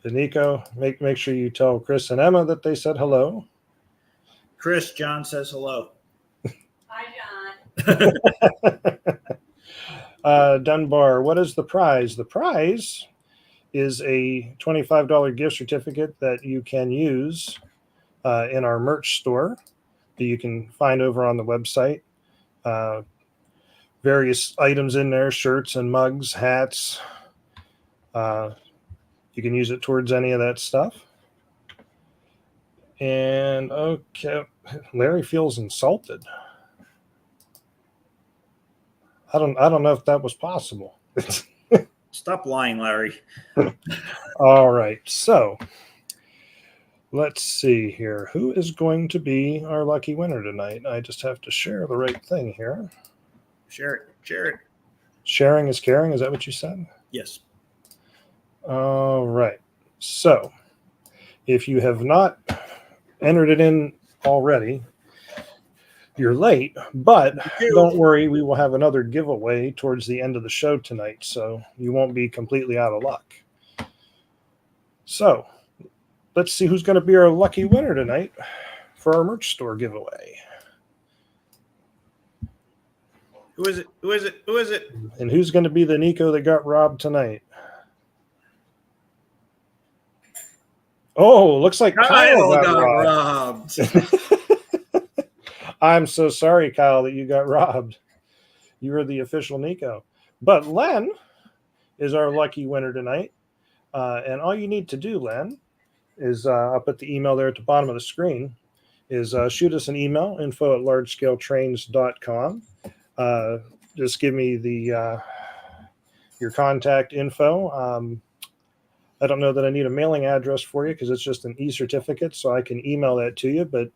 Nico, make sure you tell Chris and Emma that they said hello. Chris, John says hello. Hi, John. Dunbar, what is the prize? The prize is a $25 gift certificate that you can use in our merch store that you can find over on the website. Various items in there, shirts and mugs, hats. You can use it towards any of that stuff. And okay, Larry feels insulted. I don't know if that was possible. Stop lying, Larry. All right, so let's see here. Who is going to be our lucky winner tonight? I just have to share the right thing here. Share it. Sharing is caring. Is that what you said? Yes. All right. So if you have not entered it in already, you're late, but don't worry, we will have another giveaway towards the end of the show tonight, so you won't be completely out of luck. So let's see who's going to be our lucky winner tonight for our merch store giveaway. Who is it? And who's going to be the Nico that got robbed tonight? Oh, looks like Kyle got robbed. I'm so sorry, Kyle, that you got robbed. You were the official Nico. But Len is our lucky winner tonight. And all you need to do, Len, is I'll put the email there at the bottom of the screen, is shoot us an email, info@largescaletrains.com. Just give me the your contact info. I don't know that I need a mailing address for you because it's just an e-certificate, so I can email that to you, but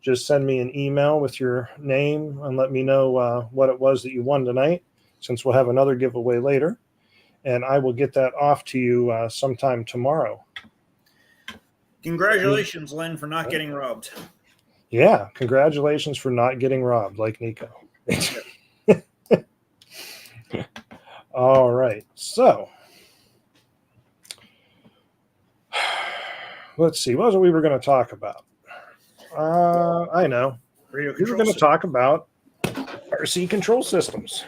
just send me an email with your name and let me know what it was that you won tonight, since we'll have another giveaway later, and I will get that off to you sometime tomorrow. Congratulations, Len, for not getting robbed. Yeah, congratulations for not getting robbed like Nico. All right, so let's see. What was it we were going to talk about? I know. We were going to talk about RC control systems.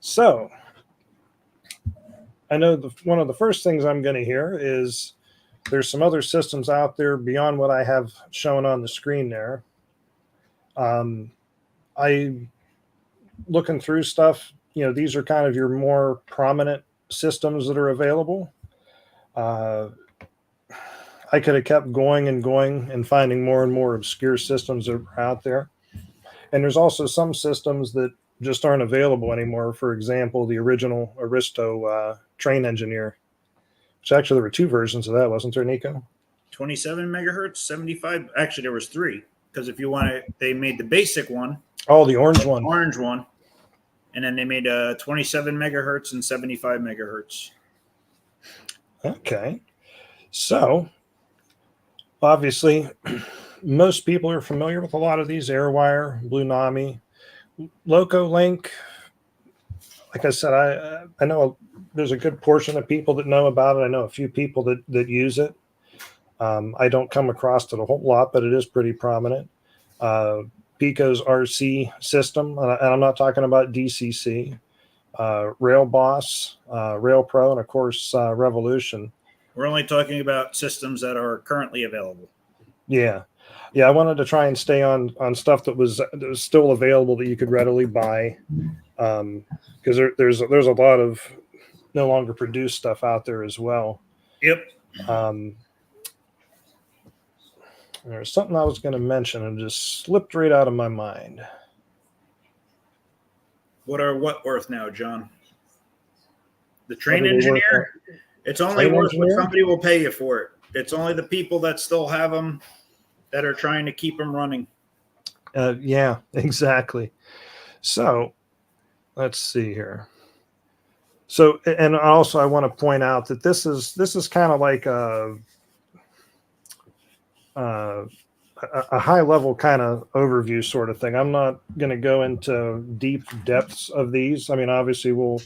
So I know one of the first things I'm going to hear is there's some other systems out there beyond what I have shown on the screen there. I looking through stuff, these are kind of your more prominent systems that are available. I could have kept going and finding more and more obscure systems that are out there. And there's also some systems that just aren't available anymore. For example, the original Aristo train engineer, which actually there were two versions of that, wasn't there, Nico? 27 megahertz, 75. Actually, there was three, because if you want to, they made the basic one. Oh, the orange one. Orange one. And then they made 27 megahertz and 75 megahertz. Okay. So obviously, most people are familiar with a lot of these: Airwire, Blue Nami, Loco Link. like I said, I know there's a good portion of people that know about it. I know a few people that use it. I don't come across it a whole lot, but it is pretty prominent. Pico's RC system, and I'm not talking about DCC, Rail Boss, Rail Pro, and of course Revolution. We're only talking about systems that are currently available. Yeah, I wanted to try and stay on stuff that was still available that you could readily buy, because there's a lot of no longer produced stuff out there as well. Yep. There's something I was going to mention and just slipped right out of my mind. What are what worth now, John? The train What are they worth engineer? It's only Train worth what engineer? somebody will pay you for it. It's only the people that still have them that are trying to keep them running. Yeah, exactly. So let's see here. So, and also I want to point out that this is kind of like a high level kind of overview sort of thing. I'm not going to go into deep depths of these. I mean, obviously we'll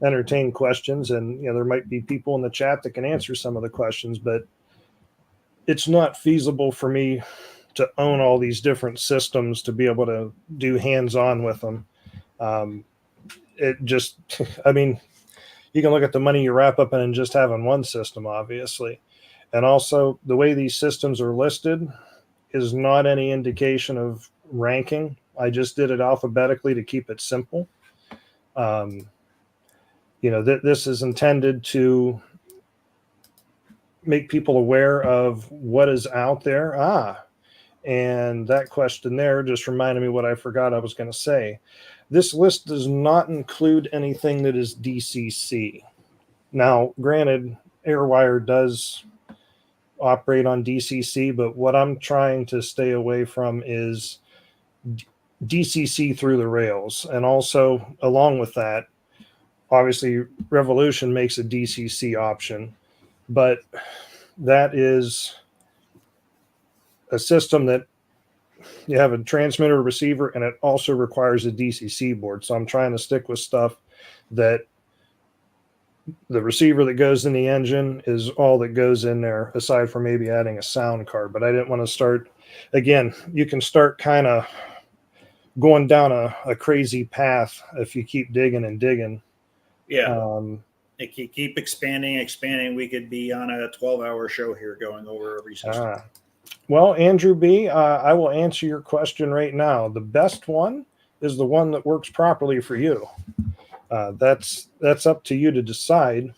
entertain questions, and there might be people in the chat that can answer some of the questions, but it's not feasible for me to own all these different systems to be able to do hands-on with them. It just, I mean, you can look at the money you wrap up in just having one system, obviously. And also the way these systems are listed is not any indication of ranking. I just did it alphabetically to keep it simple. This is intended to make people aware of what is out there. And that question there just reminded me what I forgot I was going to say. This list does not include anything that is DCC. Now, granted, Airwire does operate on DCC, but what I'm trying to stay away from is DCC through the rails. And also, along with that, obviously, Revolution makes a DCC option, but that is a system that you have a transmitter, receiver, and it also requires a DCC board. So I'm trying to stick with stuff that the receiver that goes in the engine is all that goes in there, aside from maybe adding a sound card. But I didn't want to start, again, you can start kind of going down a crazy path if you keep digging and digging. Yeah. If you keep expanding, we could be on a 12-hour show here going over every system. Well, Andrew B., I will answer your question right now. The best one is the one that works properly for you. That's up to you to decide.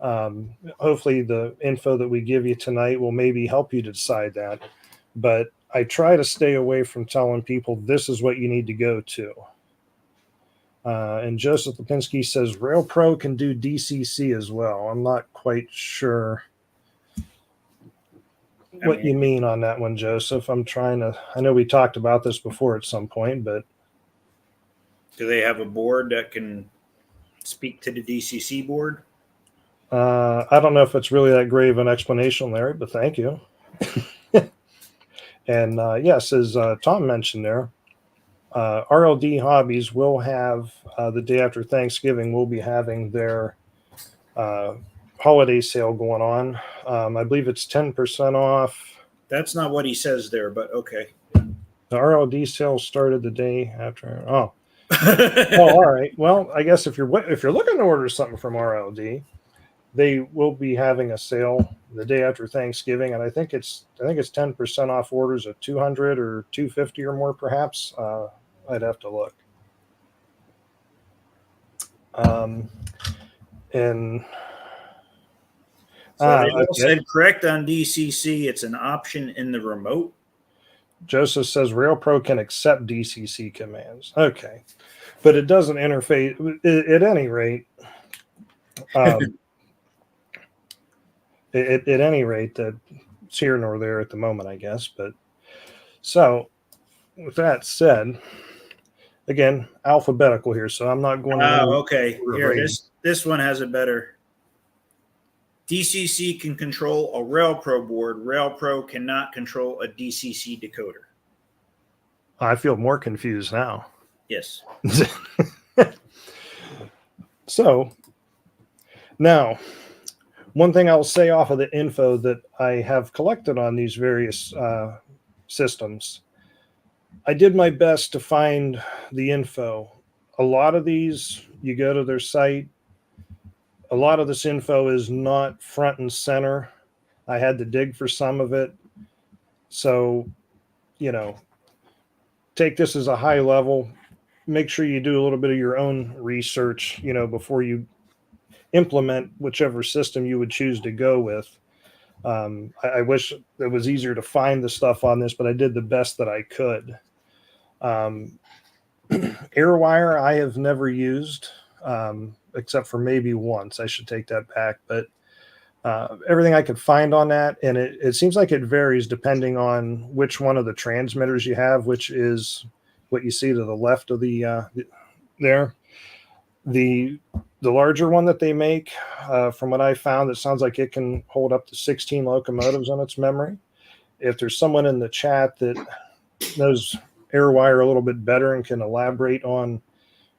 Hopefully the info that we give you tonight will maybe help you to decide that. But I try to stay away from telling people this is what you need to go to. And Joseph Lipinski says Rail Pro can do DCC as well. I'm not quite sure what you mean on that one, Joseph. I know we talked about this before at some point, but do they have a board that can speak to the DCC board? I don't know if it's really that great of an explanation, Larry, but thank you. And yes, as Tom mentioned there, RLD Hobbies will have the day after Thanksgiving, we'll be having their holiday sale going on. I believe it's 10% off. That's not what he says there, but okay. The RLD sale started the day after. Oh, all right. Well, I guess if you're looking to order something from RLD, they will be having a sale the day after Thanksgiving, and I think it's 10% off orders of 200 or 250 or more, perhaps. I'd have to look. And so they all said correct on DCC. It's an option in the remote. Joseph says RailPro can accept DCC commands. Okay, but it doesn't interface. At any rate, at any rate, that's here nor there at the moment, I guess. But so, with that said, again, alphabetical here, so I'm not going to. Okay. Here, this one has it better. DCC can control a RailPro board. RailPro cannot control a DCC decoder. I feel more confused now. Yes. So now, one thing I'll say off of the info that I have collected on these various systems, I did my best to find the info. A lot of these, you go to their site, a lot of this info is not front and center. I had to dig for some of it. So, take this as a high level. Make sure you do a little bit of your own research, before you implement whichever system you would choose to go with. I wish it was easier to find the stuff on this, but I did the best that I could. AirWire I have never used, except for maybe once. I should take that back. But everything I could find on that, and it seems like it varies depending on which one of the transmitters you have, which is what you see to the left of the there. The larger one that they make, from what I found, it sounds like it can hold up to 16 locomotives on its memory. If there's someone in the chat that knows AirWire a little bit better and can elaborate on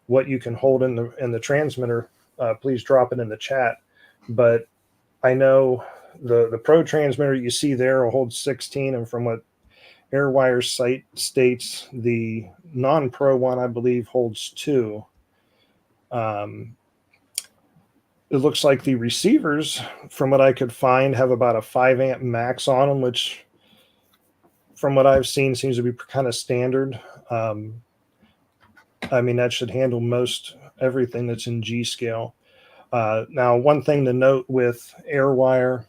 what you can hold in the transmitter, please drop it in the chat. But I know the Pro transmitter you see there will hold 16, and from what AirWire's site states, the non-Pro one I believe holds 2. It looks like the receivers, from what I could find, have about a 5 amp max on them, which from what I've seen seems to be kind of standard. I mean, that should handle most everything that's in G scale. Now, one thing to note with AirWire,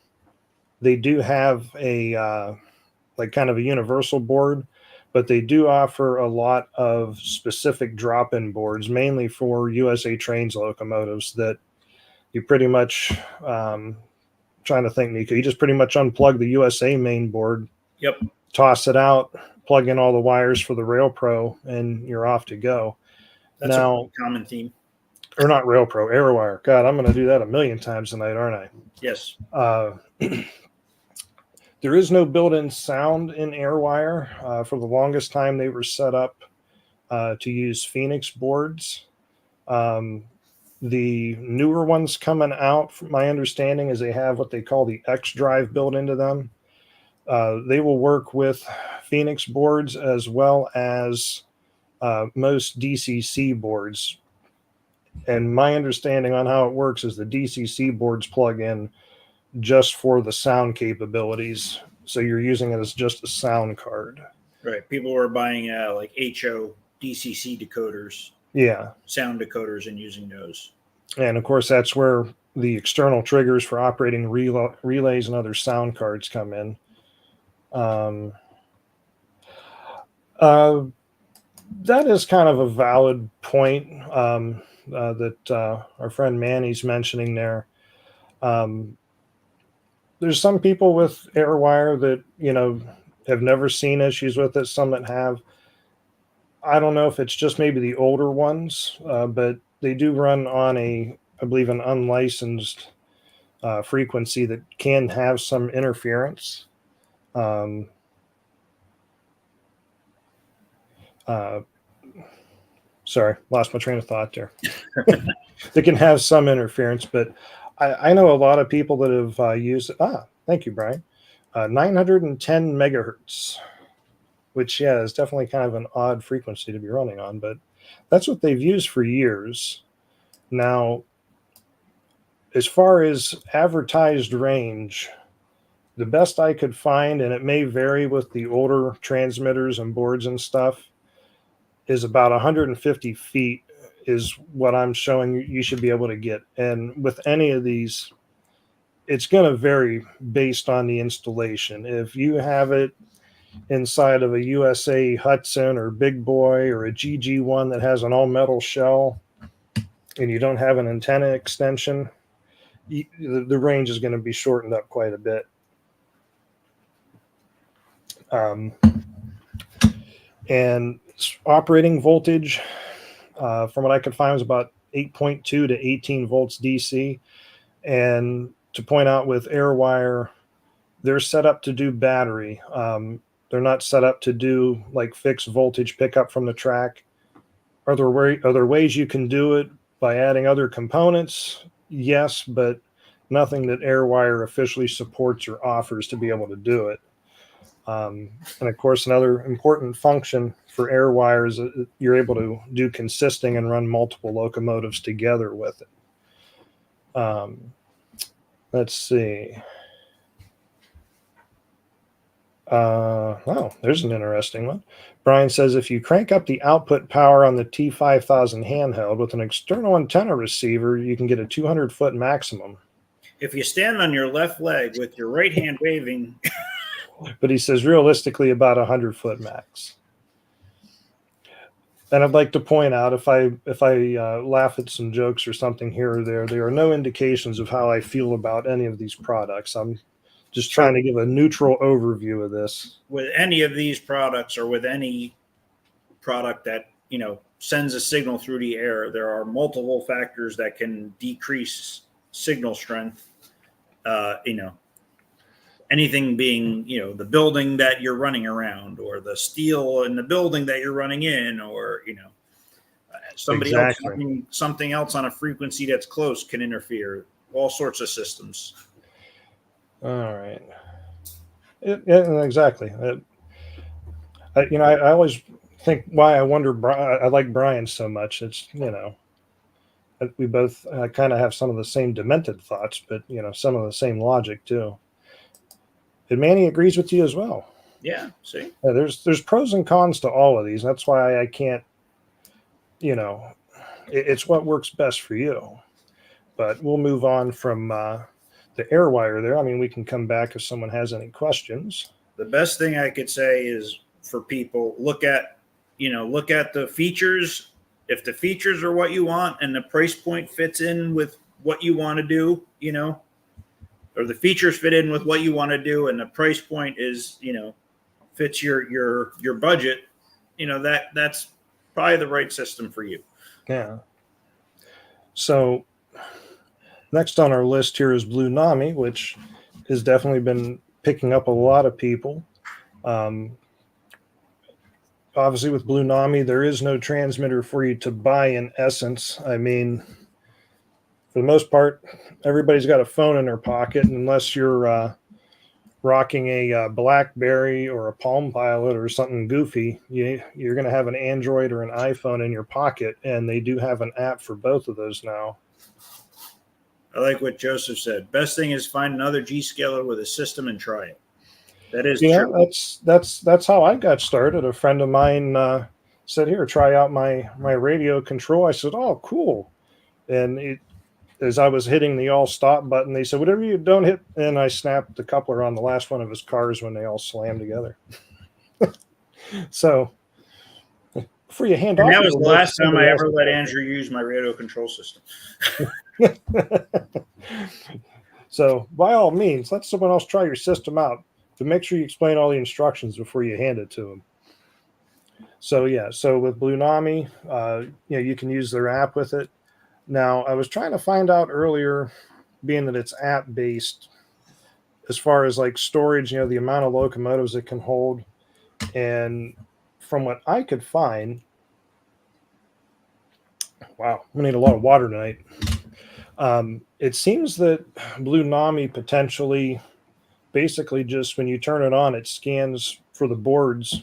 they do have a like kind of a universal board, but they do offer a lot of specific drop-in boards, mainly for USA Trains locomotives that you pretty much, trying to think, Nico, you just pretty much unplug the USA main board, Yep. toss it out, plug in all the wires for the Rail Pro, and you're off to go. That's now, a common theme. Or not Rail Pro, AirWire. God, I'm going to do that a million times tonight, aren't I? Yes. There is no built-in sound in AirWire. For the longest time, they were set up to use Phoenix boards. The newer ones coming out, from my understanding, is they have what they call the X drive built into them. They will work with Phoenix boards as well as most DCC boards. And my understanding on how it works is the DCC boards plug in just for the sound capabilities. So you're using it as just a sound card. Right. People were buying like HO DCC decoders. Yeah. Sound decoders and using those. And of course, that's where the external triggers for operating relays and other sound cards come in. That is kind of a valid point that our friend Manny's mentioning there. There's some people with AirWire that, have never seen issues with it, some that have. I don't know if it's just maybe the older ones, but they do run on I believe, an unlicensed frequency that can have some interference. Sorry, lost my train of thought there. They can have some interference, but I know a lot of people that have used. Thank you, Brian. 910 megahertz, which is definitely kind of an odd frequency to be running on, but that's what they've used for years. Now, as far as advertised range, the best I could find, and it may vary with the older transmitters and boards and stuff, is about 150 feet is what I'm showing you should be able to get. And with any of these, it's going to vary based on the installation. If you have it inside of a USA Hudson or Big Boy or a GG1 that has an all-metal shell and you don't have an antenna extension, the range is going to be shortened up quite a bit. And operating voltage, from what I could find, was about 8.2 to 18 volts DC. And to point out with AirWire, they're set up to do battery. They're not set up to do like fixed voltage pickup from the track. Are there ways you can do it? by adding other components, yes, but nothing that AirWire officially supports or offers to be able to do it. And of course, another important function for AirWire is that you're able to do consisting and run multiple locomotives together with it. Let's see. Oh, there's an interesting one. Brian says if you crank up the output power on the T5000 handheld with an external antenna receiver, you can get a 200-foot maximum. If you stand on your left leg with your right hand waving, But he says realistically about 100-foot max. And I'd like to point out, if I laugh at some jokes or something here or there are no indications of how I feel about any of these products. I'm just trying to give a neutral overview of this. with any of these products or with any product that, sends a signal through the air, there are multiple factors that can decrease signal strength. Anything being, the building that you're running around, or the steel in the building that you're running in, or, somebody else running something else on a frequency that's close can interfere. All sorts of systems. All right. Yeah, exactly. I always think why I like Brian so much. It's, we both kind of have some of the same demented thoughts, but, some of the same logic too. And Manny agrees with you as well. Yeah, see? Yeah, there's pros and cons to all of these. That's why I can't, it's what works best for you. But we'll move on from the AirWire there. I mean, we can come back if someone has any questions. The best thing I could say is for people, look at the features. If the features are what you want and the price point fits in with what you want to do, or the features fit in with what you want to do and the price point is, fits your budget, that's probably the right system for you. Yeah. So next on our list here is Blue Nami, which has definitely been picking up a lot of people. Obviously, with Blue Nami, there is no transmitter for you to buy in essence. I mean, for the most part, everybody's got a phone in their pocket, unless you're rocking a BlackBerry or a Palm Pilot or something goofy. You're going to have an Android or an iPhone in your pocket, and they do have an app for both of those now. I like what Joseph said. Best thing is find another G-scaler with a system and try it. That is true. That's how I got started. A friend of mine said, "Here, try out my radio control." I said, "Oh, cool." And as I was hitting the all stop button, they said, "Whatever you don't hit," and I snapped the coupler on the last one of his cars when they all slammed together. So before you hand off, that was the last time I ever let Andrew use my radio control system. So by all means, let someone else try your system out, but make sure you explain all the instructions before you hand it to them. So so with Blue Nami, you can use their app with it. Now, I was trying to find out earlier, being that it's app based, as far as like storage, the amount of locomotives it can hold. And from what I could find, wow, we need a lot of water tonight. It seems that Blue Nami potentially, basically just when you turn it on, it scans for the boards.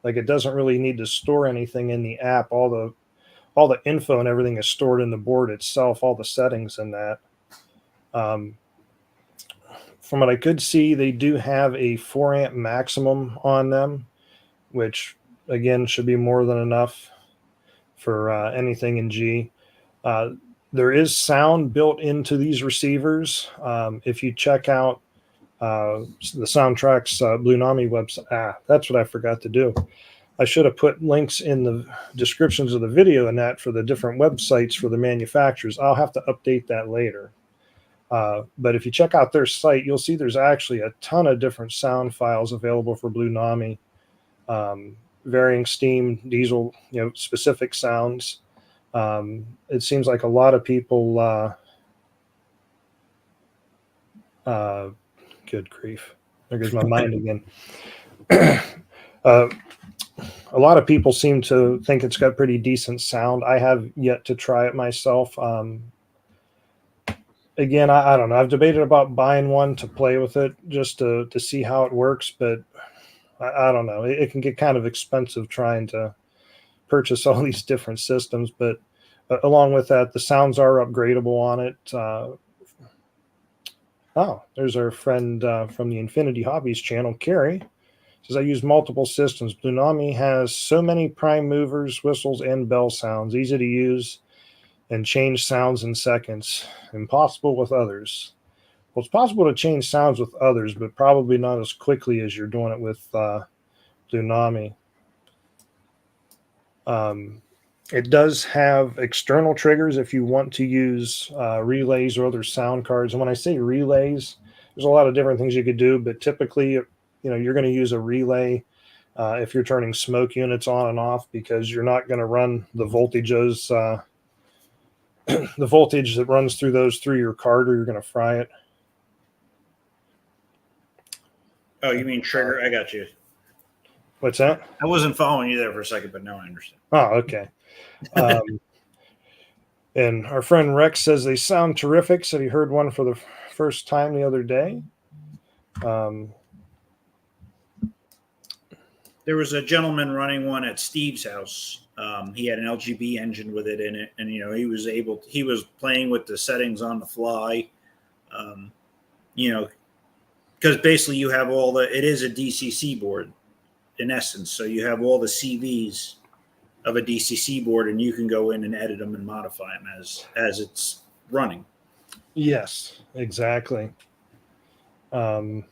Like, it doesn't really need to store anything in the app. All the info and everything is stored in the board itself, all the settings in that. From what I could see, they do have a 4 amp maximum on them, which again should be more than enough for anything in G. There is sound built into these receivers. If you check out the Soundtrack's Blue Nami website, that's what I forgot to do. I should have put links in the descriptions of the video and that for the different websites for the manufacturers. I'll have to update that later. But if you check out their site, you'll see there's actually a ton of different sound files available for Blue Nami, varying steam, diesel, specific sounds. It seems like a lot of people, good grief, there goes my mind again. a lot of people seem to think it's got pretty decent sound. I have yet to try it myself. Again, I don't know. I've debated about buying one to play with it just to see how it works, but I don't know. It can get kind of expensive trying to purchase all these different systems, but along with that, the sounds are upgradable on it. There's our friend from the Infinity Hobbies channel, Carrie. Says, I use multiple systems. Blunami has so many prime movers, whistles, and bell sounds. Easy to use and change sounds in seconds. Impossible with others. Well, it's possible to change sounds with others, but probably not as quickly as you're doing it with Blunami. It does have external triggers if you want to use relays or other sound cards. And when I say relays, there's a lot of different things you could do, but typically, you're going to use a relay if you're turning smoke units on and off, because you're not going to run the voltages, the voltage that runs through those through your card, or you're going to fry it. Oh, you mean trigger? I got you. What's that? I wasn't following you there for a second, but now I understand. Oh, okay. And our friend Rex says they sound terrific. Said he heard one for the first time the other day. There was a gentleman running one at Steve's house. He had an LGB engine with it in it, and he was playing with the settings on the fly. Because basically you have it is a DCC board in essence. So you have all the CVs of a DCC board, and you can go in and edit them and modify them as it's running. Yes, exactly. Of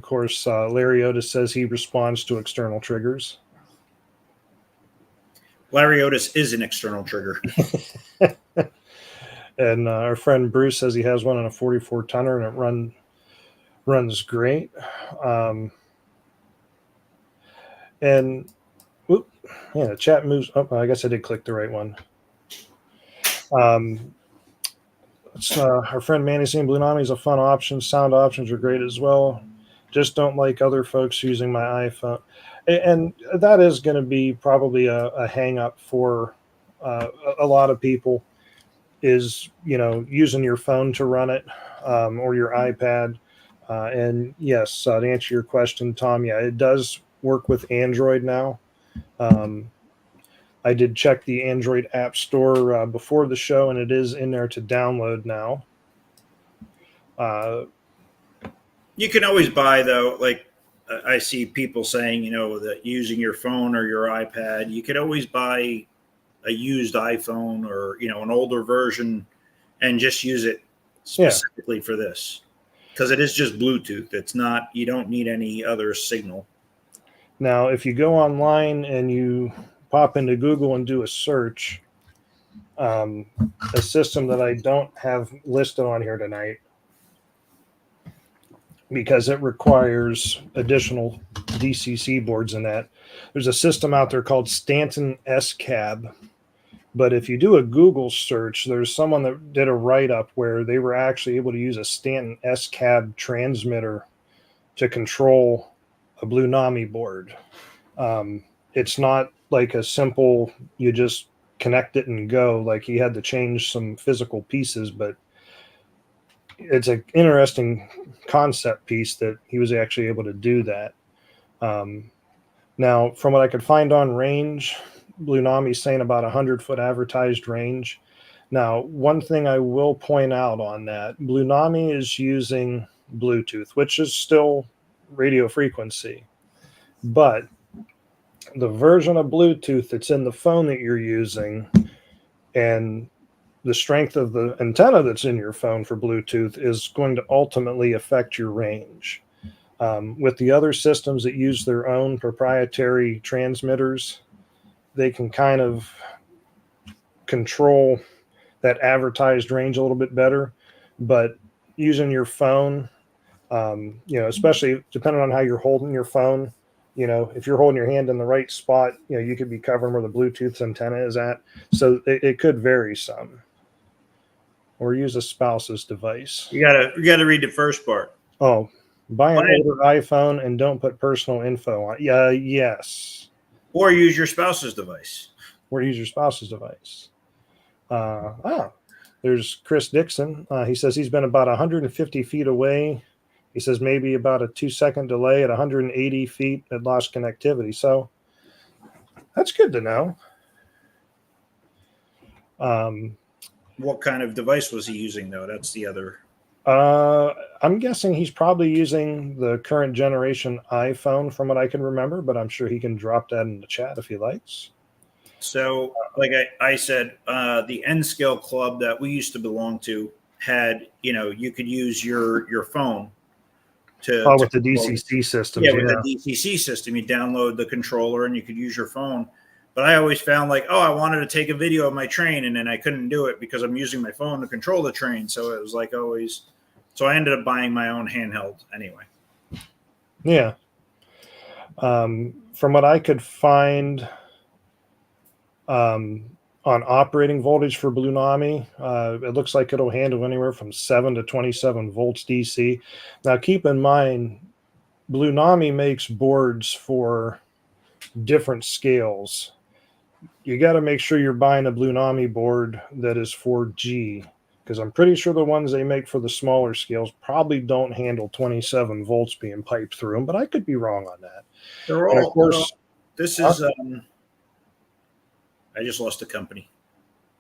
course, Larry Otis says he responds to external triggers. Larry Otis is an external trigger. And our friend Bruce says he has one on a 44 tonner and it runs great. The chat moves up. I guess I did click the right one. Our friend Manny saying Blunami is a fun option. Sound options are great as well. Just don't like other folks using my iPhone. And that is going to be probably a hang up for a lot of people, is, using your phone to run it or your iPad. And yes, to answer your question, Tom, yeah, it does work with Android now. I did check the Android App Store before the show, and it is in there to download now. You can always buy, though, like I see people saying, that using your phone or your iPad, you could always buy a used iPhone or, an older version and just use it specifically for this. Because it is just Bluetooth. It's not, you don't need any other signal. Now, if you go online and you pop into Google and do a search, a system that I don't have listed on here tonight, because it requires additional DCC boards in that. There's a system out there called Stanton S-Cab. But if you do a Google search, there's someone that did a write-up where they were actually able to use a Stanton S-Cab transmitter to control a Blunami board. It's not like a simple, you just connect it and go. Like, he had to change some physical pieces, but it's an interesting concept piece that he was actually able to do that. Now, from what I could find on range, Blunami's saying about 100-foot advertised range. Now, one thing I will point out on that, Blunami is using Bluetooth, which is still radio frequency. But the version of Bluetooth that's in the phone that you're using and the strength of the antenna that's in your phone for Bluetooth is going to ultimately affect your range. With the other systems that use their own proprietary transmitters, they can kind of control that advertised range a little bit better. But using your phone, especially depending on how you're holding your phone, if you're holding your hand in the right spot, you could be covering where the Bluetooth antenna is at. So it could vary some. Or use a spouse's device. You gotta read the first part. Oh, buy an older iPhone and don't put personal info on. Yeah, yes. Or use your spouse's device. Or use your spouse's device. There's Chris Dixon. He says he's been about 150 feet away. He says maybe about a 2-second delay at 180 feet it lost connectivity. So that's good to know. What kind of device was he using, though? That's the other. I'm guessing he's probably using the current generation iPhone from what I can remember, but I'm sure he can drop that in the chat if he likes. So, like I said, the N Scale Club that we used to belong to had, you could use your phone to with the DCC system. Yeah, with the DCC system, you download the controller and you could use your phone. But I always found I wanted to take a video of my train and then I couldn't do it because I'm using my phone to control the train. So it was always. So I ended up buying my own handheld anyway. Yeah. From what I could find on operating voltage for Blue Nami, it looks like it'll handle anywhere from 7 to 27 volts DC. Now, keep in mind, Blue Nami makes boards for different scales. You got to make sure you're buying a Blue Nami board that is 4G, because I'm pretty sure the ones they make for the smaller scales probably don't handle 27 volts being piped through them, but I could be wrong on that. They're all, of course, this is, I just lost the company.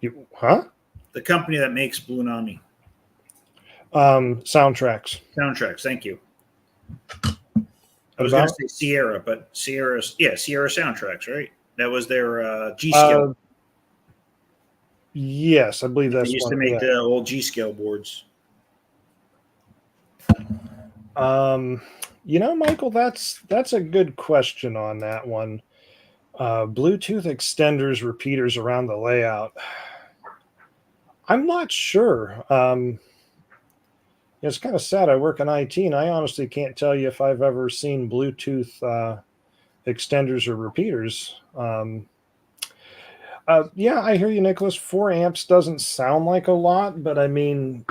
The company that makes Blue Nami. Soundtracks. Soundtracks, thank you. I was going to say Sierra, but Sierra Soundtracks, right? That was their G-Scale. Yes, I believe that's. They used to make the old G-Scale boards. Michael, that's a good question on that one. Bluetooth extenders, repeaters around the layout. I'm not sure. It's kind of sad. I work in IT, and I honestly can't tell you if I've ever seen Bluetooth extenders or repeaters. Yeah, I hear you, Nicholas. 4 amps doesn't sound like a lot, but I mean,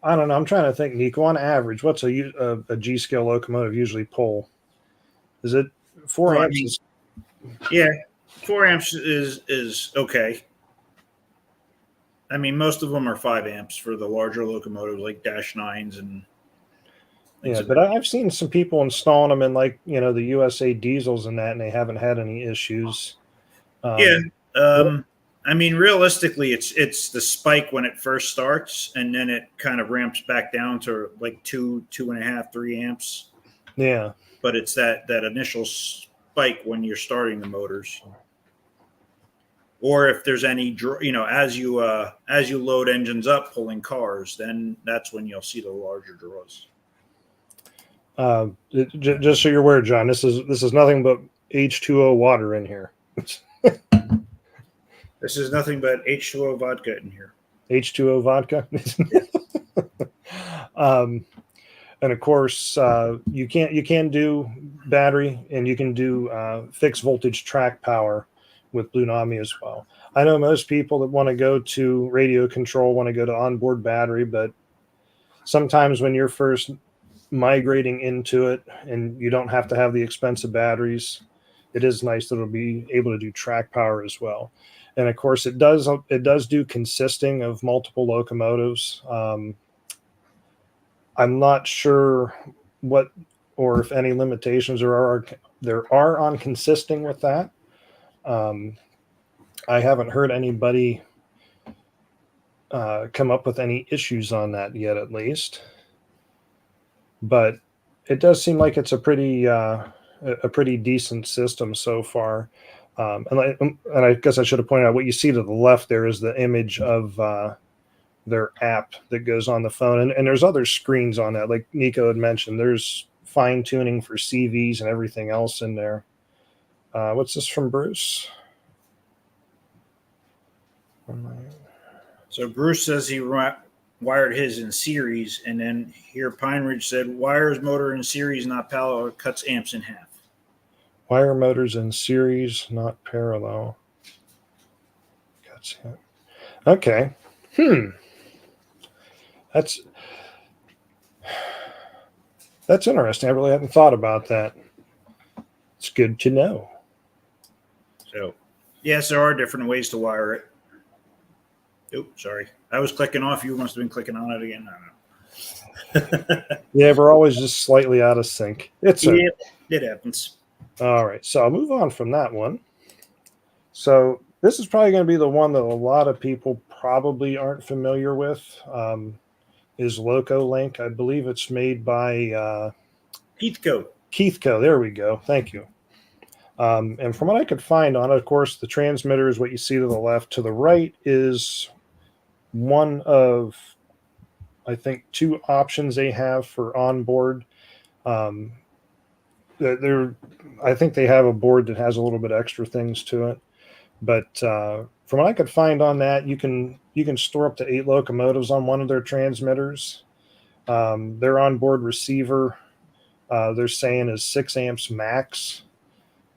I don't know. I'm trying to think, Nico. On average, what's a G-scale locomotive usually pull? Is it 4 amps? Yeah, 4 amps is okay. I mean, most of them are 5 amps for the larger locomotives, like Dash 9s and. Yeah, but I've seen some people installing them in the USA diesels and that, and they haven't had any issues. I mean, realistically, it's the spike when it first starts, and then it kind of ramps back down to 2.5, 3 amps. Yeah, but it's that initial spike when you're starting the motors, or if there's any, as you load engines up pulling cars, then that's when you'll see the larger draws. Just so you're aware, John, this is nothing but H2O water in here. This is nothing but H2O vodka in here. H2O vodka. And of course, you can do battery, and you can do fixed voltage track power with Blue Nami as well. I know most people that want to go to radio control want to go to onboard battery, but sometimes when you're first migrating into it and you don't have to have the expensive batteries, it is nice that it'll be able to do track power as well. And of course, it does do consisting of multiple locomotives. I'm not sure what or if any limitations there are on consisting with that. I haven't heard anybody come up with any issues on that yet, at least. But it does seem like it's a pretty decent system so far. And I guess I should have pointed out, what you see to the left there is the image of their app that goes on the phone. And there's other screens on that. Like Nico had mentioned, there's fine tuning for CVs and everything else in there. What's this from Bruce? So Bruce says he wired his in series, and then here Pine Ridge said wires motor in series, not parallel, cuts amps in half. Wire motors in series, not parallel. Cuts it. Okay. That's interesting. I really hadn't thought about that. It's good to know. So, yes, there are different ways to wire it. Oops, sorry. I was clicking off. You must have been clicking on it again. I don't know. Yeah, we're always just slightly out of sync. It's Yeah, it happens. all right. So I'll move on from that one. So this is probably going to be the one that a lot of people probably aren't familiar with. Is LocoLink. I believe it's made by Heathcote. Keithco. There we go. Thank you. And from what I could find on it, of course, the transmitter is what you see to the left. To the right is one of, I think, two options they have for onboard. I think they have a board that has a little bit extra things to it. But from what I could find on that, you can store up to 8 locomotives on one of their transmitters. Their onboard receiver, they're saying, is 6 amps max.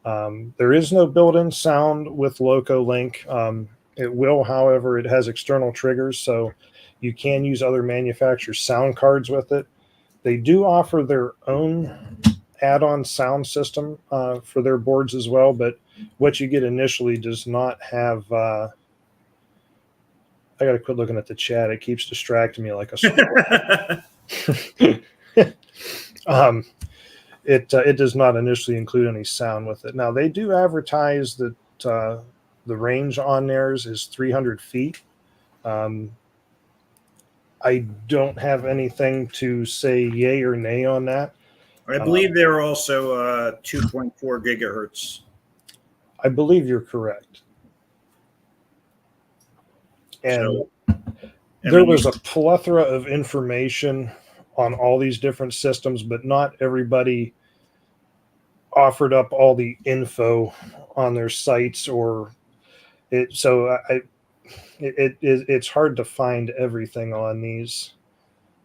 There is no built-in sound with LocoLink. It will, however, it has external triggers, so you can use other manufacturers' sound cards with it. They do offer their own add-on sound system for their boards as well, but what you get initially does not have. I got to quit looking at the chat. It keeps distracting me like a squirrel. It does not initially include any sound with it. Now, they do advertise that the range on theirs is 300 feet. I don't have anything to say yay or nay on that. I believe they're also 2.4 gigahertz. I believe you're correct. And there was a plethora of information on all these different systems, but not everybody offered up all the info on their sites or it. So it's hard to find everything on these.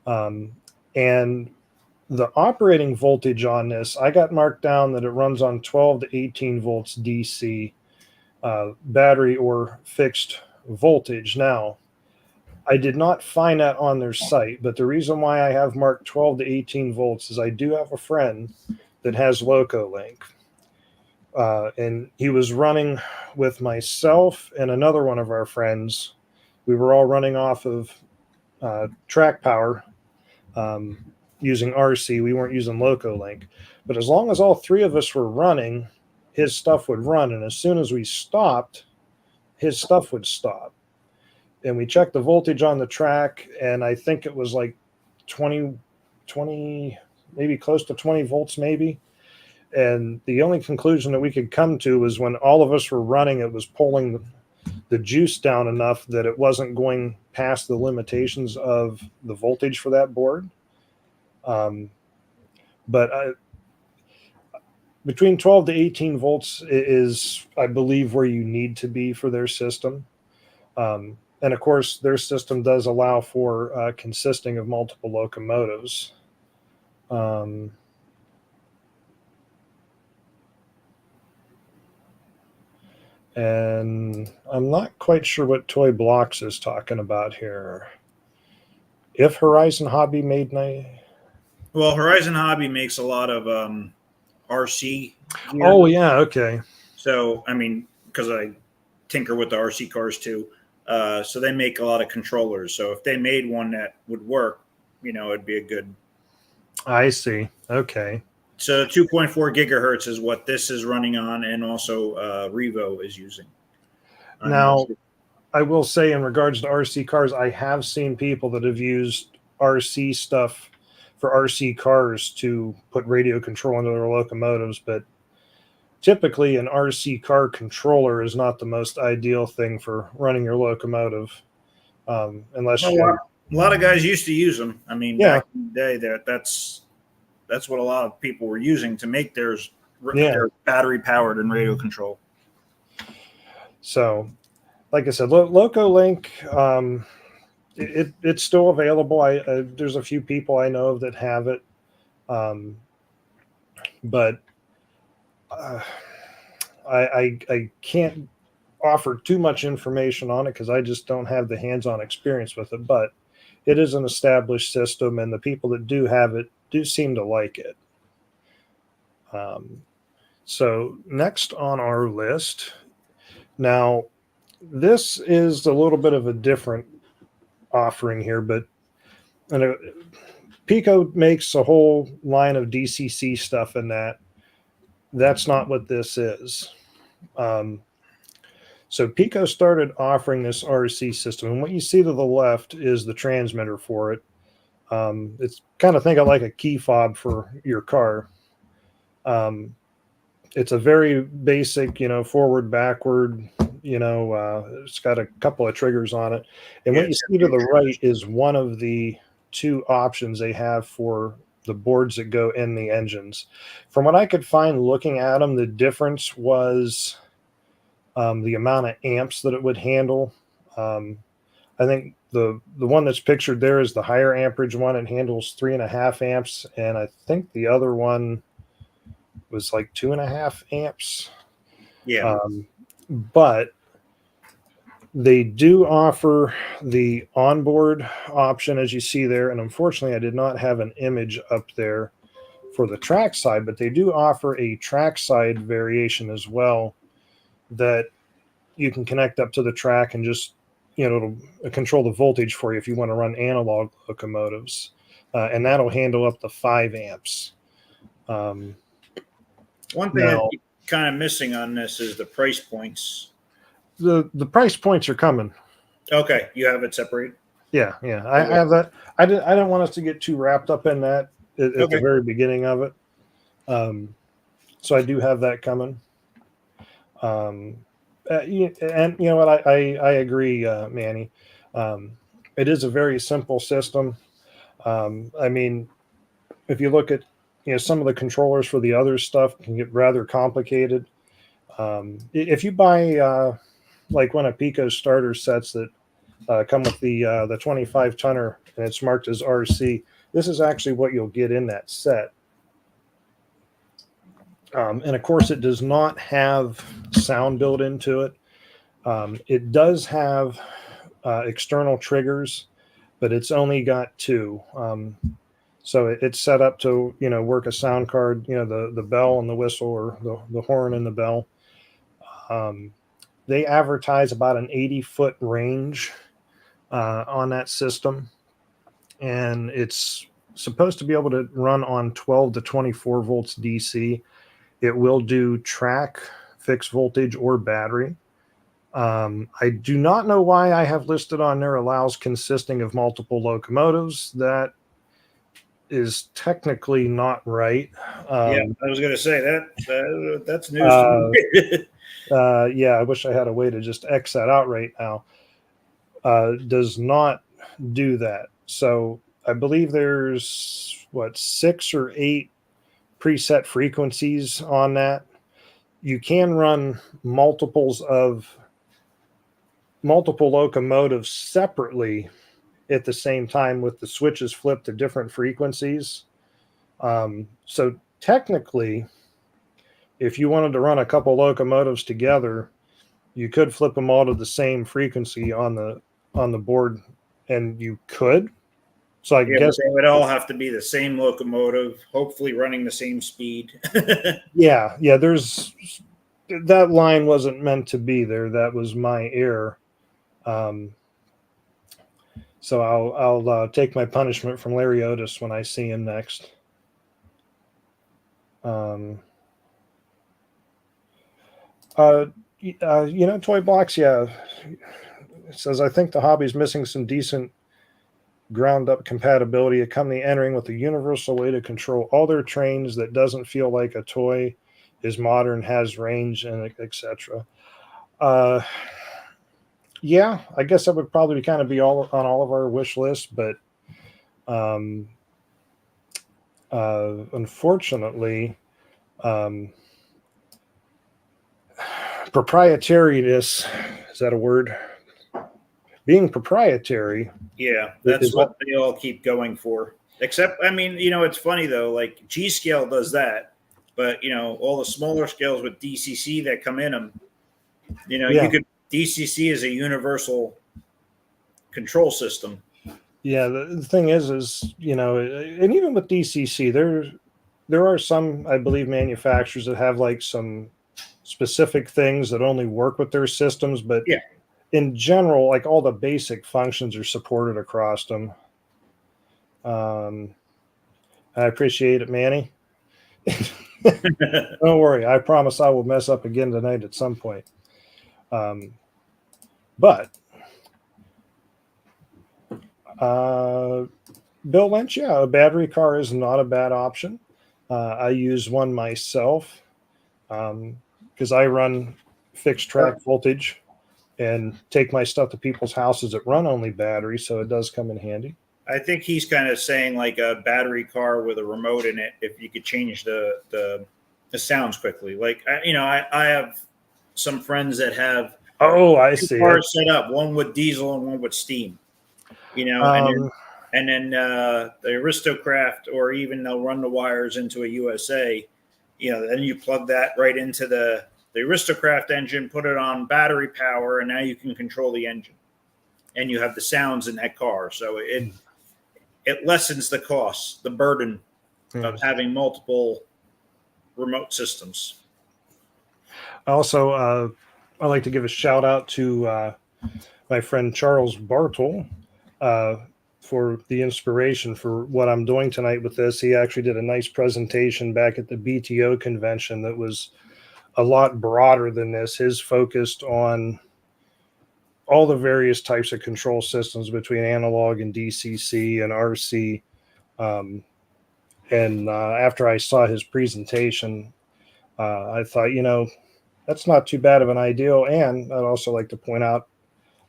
And the operating voltage on this, I got marked down that it runs on 12 to 18 volts DC battery or fixed voltage. Now, I did not find that on their site, but the reason why I have marked 12 to 18 volts is I do have a friend that has LocoLink. And he was running with myself and another one of our friends. We were all running off of track power using RC. We weren't using LocoLink. But as long as all three of us were running, his stuff would run. And as soon as we stopped, his stuff would stop. And we checked the voltage on the track, and I think it was like 20, maybe close to 20 volts maybe. And the only conclusion that we could come to was when all of us were running, it was pulling the juice down enough that it wasn't going past the limitations of the voltage for that board. But between 12 to 18 volts is, I believe, where you need to be for their system. And of course, their system does allow for consisting of multiple locomotives. And I'm not quite sure what Toy Blocks is talking about here. If Horizon Hobby made Well, Horizon Hobby makes a lot of RC gear. Oh, yeah, okay. So, I mean, because I tinker with the RC cars too. So they make a lot of controllers. So if they made one that would work, it'd be a good. I see. Okay. So 2.4 gigahertz is what this is running on, and also Revo is using. Now, I will say in regards to RC cars, I have seen people that have used RC stuff for RC cars to put radio control into their locomotives, but typically an RC car controller is not the most ideal thing for running your locomotive, unless a lot of guys used to use them. I mean, yeah. back in the day, that's what a lot of people were using to make their battery powered and radio control. So, like I said, LocoLink, it's still available. There's a few people I know of that have it, but I can't offer too much information on it because I just don't have the hands-on experience with it. But it is an established system, and the people that do have it do seem to like it. So next on our list Now, this is a little bit of a different offering here, but Pico makes a whole line of DCC stuff in that. That's not what this is. So Pico started offering this RC system, and what you see to the left is the transmitter for it. It's kind of think of like a key fob for your car. It's a very basic, forward, backward. It's got a couple of triggers on it, and what you see to the right is one of the two options they have for the boards that go in the engines. From what I could find looking at them, the difference was the amount of amps that it would handle. I think the one that's pictured there is the higher amperage one. It handles 3.5 amps, and I think the other one was like 2.5 amps. Yeah. But they do offer the onboard option, as you see there. And unfortunately, I did not have an image up there for the trackside, but they do offer a trackside variation as well that you can connect up to the track and just, it'll control the voltage for you if you want to run analog locomotives. And that'll handle up to 5 amps. One thing I'm kind of missing on this is the price points. The price points are coming. Okay, you have it separated. Yeah. I have that. I didn't want us to get too wrapped up in that at the very beginning of it. So I do have that coming. And you know what? I agree, Manny. It is a very simple system. I mean, if you look at some of the controllers for the other stuff can get rather complicated. If you buy like one of Pico's starter sets that come with the 25 tonner and it's marked as RC, this is actually what you'll get in that set. And of course, it does not have sound built into it. It does have external triggers, but it's only got 2. So it's set up to, work a sound card, the bell and the whistle, or the horn and the bell. They advertise about an 80-foot range on that system. And it's supposed to be able to run on 12 to 24 volts DC. It will do track, fixed voltage, or battery. I do not know why I have listed on there allows consisting of multiple locomotives. That is technically not right. Yeah, I was going to say that's news to me. Yeah, I wish I had a way to just X that out right now. Does not do that. So I believe there's 6 or 8 preset frequencies on that. You can run multiple locomotives separately at the same time with the switches flipped to different frequencies. So technically, if you wanted to run a couple locomotives together, you could flip them all to the same frequency on the board, and you could. So I guess they would all have to be the same locomotive, hopefully running the same speed. Yeah. There's that line wasn't meant to be there. That was my error. So I'll take my punishment from Larry Otis when I see him next. Toy Blocks, yeah. It says, I think the hobby's missing some decent ground up compatibility. A company entering with a universal way to control all their trains that doesn't feel like a toy, is modern, has range, and etc. Yeah, I guess that would probably kind of be all on all of our wish lists, but unfortunately, proprietariness, is that a word? Being proprietary. Yeah, that's what they all keep going for. Except, I mean, it's funny though, like G scale does that, but all the smaller scales with DCC that come in them, you could, DCC is a universal control system. Yeah, the thing is, and even with DCC, there are some, I believe, manufacturers that have like some specific things that only work with their systems, but Yeah. in general, like all the basic functions are supported across them. I appreciate it, Manny. Don't worry. I promise I will mess up again tonight at some point. But Bill Lynch, yeah, a battery car is not a bad option. I use one myself because I run fixed track voltage and take my stuff to people's houses that run only battery, so it does come in handy. I think he's kind of saying like a battery car with a remote in it. If you could change the sounds quickly, like I have some friends that have I two see cars set up, one with diesel and one with steam. And then the aristo-craft, or even they'll run the wires into a USA. Then you plug that right into the aristo-craft engine, put it on battery power, and now you can control the engine, and you have the sounds in that car. So it lessens the cost, the burden of having multiple remote systems. Also, I'd like to give a shout out to my friend Charles Bartle for the inspiration for what I'm doing tonight with this. He actually did a nice presentation back at the BTO convention that was a lot broader than this. His focused on all the various types of control systems between analog and DCC and RC. And after I saw his presentation, I thought, that's not too bad of an ideal. And I'd also like to point out,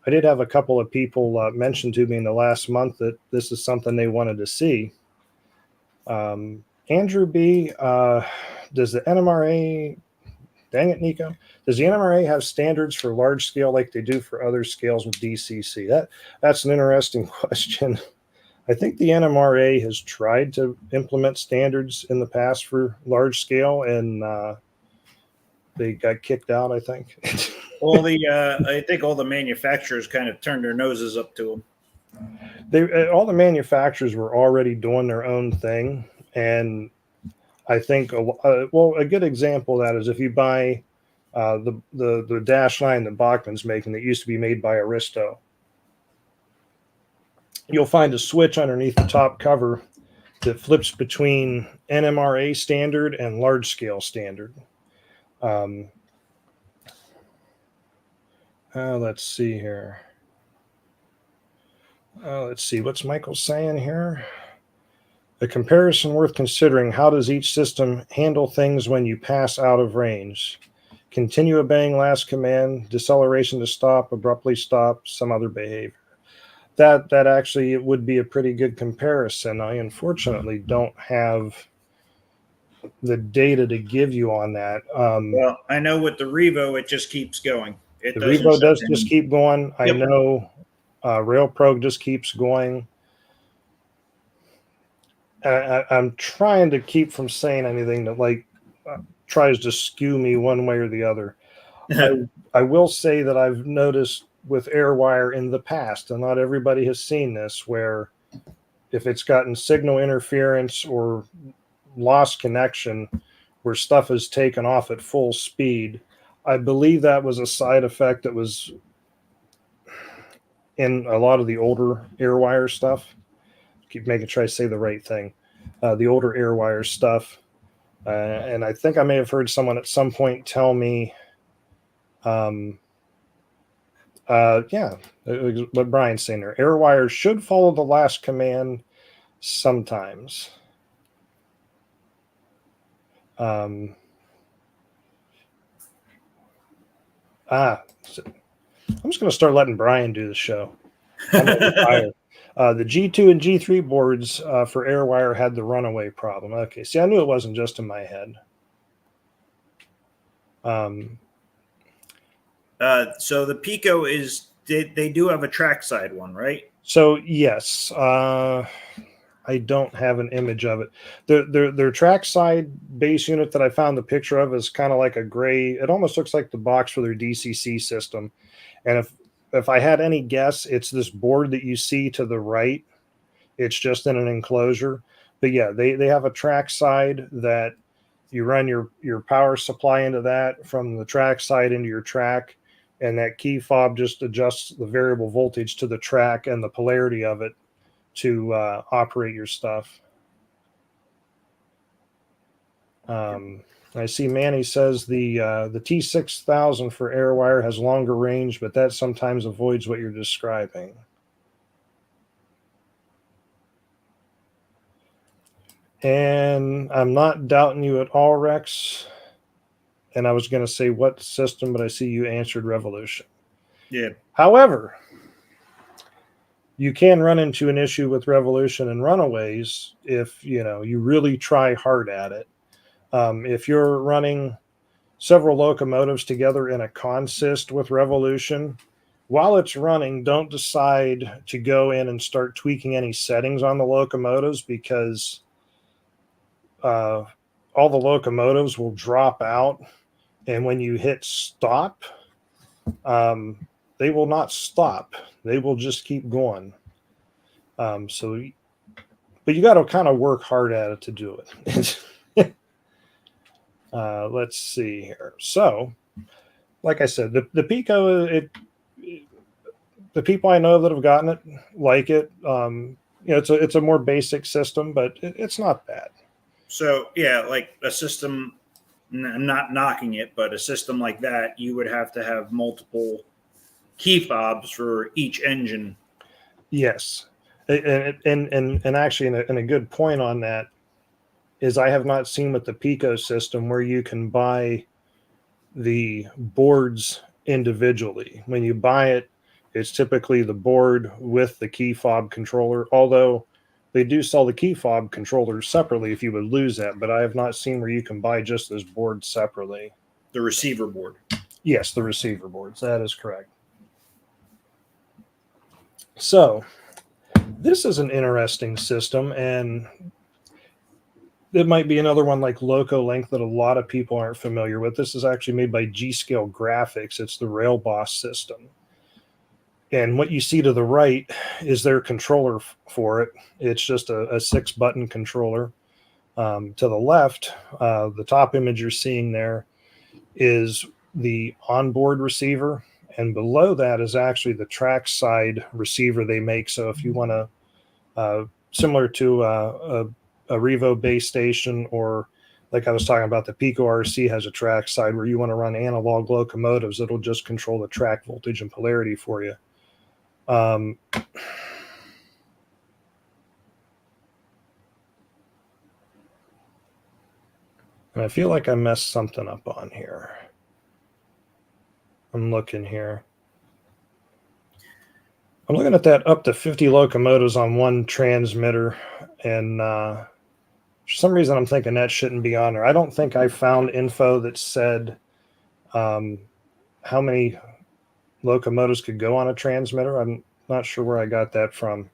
I did have a couple of people mention to me in the last month that this is something they wanted to see. Andrew B., does the NMRA, dang it, Nico, does the NMRA have standards for large scale like they do for other scales with DCC? That's an interesting question. I think the NMRA has tried to implement standards in the past for large scale, and they got kicked out, I think. I think all the manufacturers kind of turned their noses up to them. All the manufacturers were already doing their own thing, and I think a good example of that is if you buy the dash line that Bachman's making that used to be made by Aristo, you'll find a switch underneath the top cover that flips between NMRA standard and large scale standard. Let's see here. Let's see, what's Michael saying here? A comparison worth considering. How does each system handle things when you pass out of range? Continue obeying last command, deceleration to stop, abruptly stop, some other behavior. That actually it would be a pretty good comparison. I unfortunately don't have the data to give you on that. Well, I know with the Revo, it just keeps going. The Revo does just keep going. Yep. I know RailPro just keeps going. I'm trying to keep from saying anything that tries to skew me one way or the other. I will say that I've noticed with AirWire in the past, and not everybody has seen this, where if it's gotten signal interference or lost connection where stuff is taken off at full speed, I believe that was a side effect that was in a lot of the older AirWire stuff. Keep making sure I say the right thing. The older AirWire stuff. And I think I may have heard someone at some point tell me, what Brian's saying there. AirWire should follow the last command sometimes. I'm just going to start letting Brian do the show. The G2 and G3 boards for AirWire had the runaway problem. Okay, see, I knew it wasn't just in my head. So the Pico they do have a trackside one, right? So yes, I don't have an image of it. Their trackside base unit that I found the picture of is kind of like a gray. It almost looks like the box for their DCC system. And if I had any guess, it's this board that you see to the right. It's just in an enclosure. But yeah, they have a trackside that You run your power supply into that from the track side into your track, and that key fob just adjusts the variable voltage to the track and the polarity of it to operate your stuff. I see Manny says the T6000 for AirWire has longer range, but that sometimes avoids what you're describing. And I'm not doubting you at all, Rex. And I was going to say what system, but I see you answered Revolution. Yeah. However, you can run into an issue with Revolution and Runaways if you really try hard at it. If you're running several locomotives together in a consist with Revolution, while it's running, don't decide to go in and start tweaking any settings on the locomotives, because all the locomotives will drop out, and when you hit stop, they will not stop. They will just keep going. But you got to kind of work hard at it to do it. Let's see here. So, like I said, the Pico, the people I know that have gotten it like it. It's a more basic system, but it's not bad. So yeah, like a system, I'm not knocking it, but a system like that, you would have to have multiple key fobs for each engine. Yes, and actually, and a good point on that is I have not seen with the Pico system where you can buy the boards individually. When you buy it, it's typically the board with the key fob controller, although they do sell the key fob controllers separately if you would lose that, but I have not seen where you can buy just this board separately. The receiver board. Yes, the receiver boards. That is correct. So this is an interesting system, and it might be another one like LocoLink that a lot of people aren't familiar with. This is actually made by G-Scale Graphics. It's the RailBoss system. And what you see to the right is their controller for it. It's just a 6-button controller. To the left, the top image you're seeing there is the onboard receiver. And below that is actually the trackside receiver they make. So if you want to, similar to a Revo base station, or like I was talking about, the Pico RC has a trackside where you want to run analog locomotives, it'll just control the track voltage and polarity for you. And I feel like I messed something up on here. I'm looking here. I'm looking at that up to 50 locomotives on one transmitter, and for some reason I'm thinking that shouldn't be on there. I don't think I found info that said how many locomotives could go on a transmitter. I'm not sure where I got that from.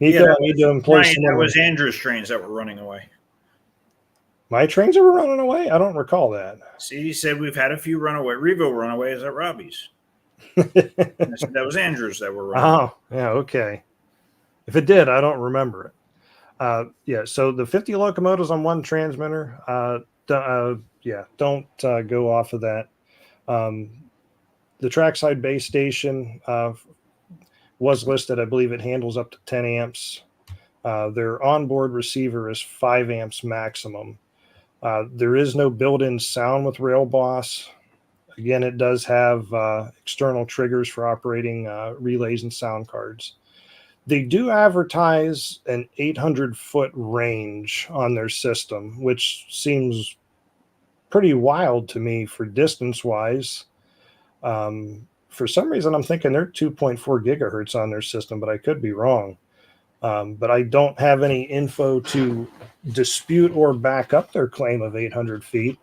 Nico, I need to employ someone. That was Andrew's trains that were running away. My trains were running away? I don't recall that. See, he said we've had a few runaway Revo runaways at Robbie's. I said that was Andrew's that were running. Oh, yeah, okay. If it did, I don't remember it. Yeah, so the 50 locomotives on one transmitter, don't go off of that. The trackside base station was listed. I believe it handles up to 10 amps. Their onboard receiver is 5 amps maximum. There is no built-in sound with RailBoss. Again, it does have external triggers for operating relays and sound cards. They do advertise an 800-foot range on their system, which seems pretty wild to me for distance-wise. For some reason, I'm thinking they're 2.4 gigahertz on their system, but I could be wrong. But I don't have any info to dispute or back up their claim of 800 feet.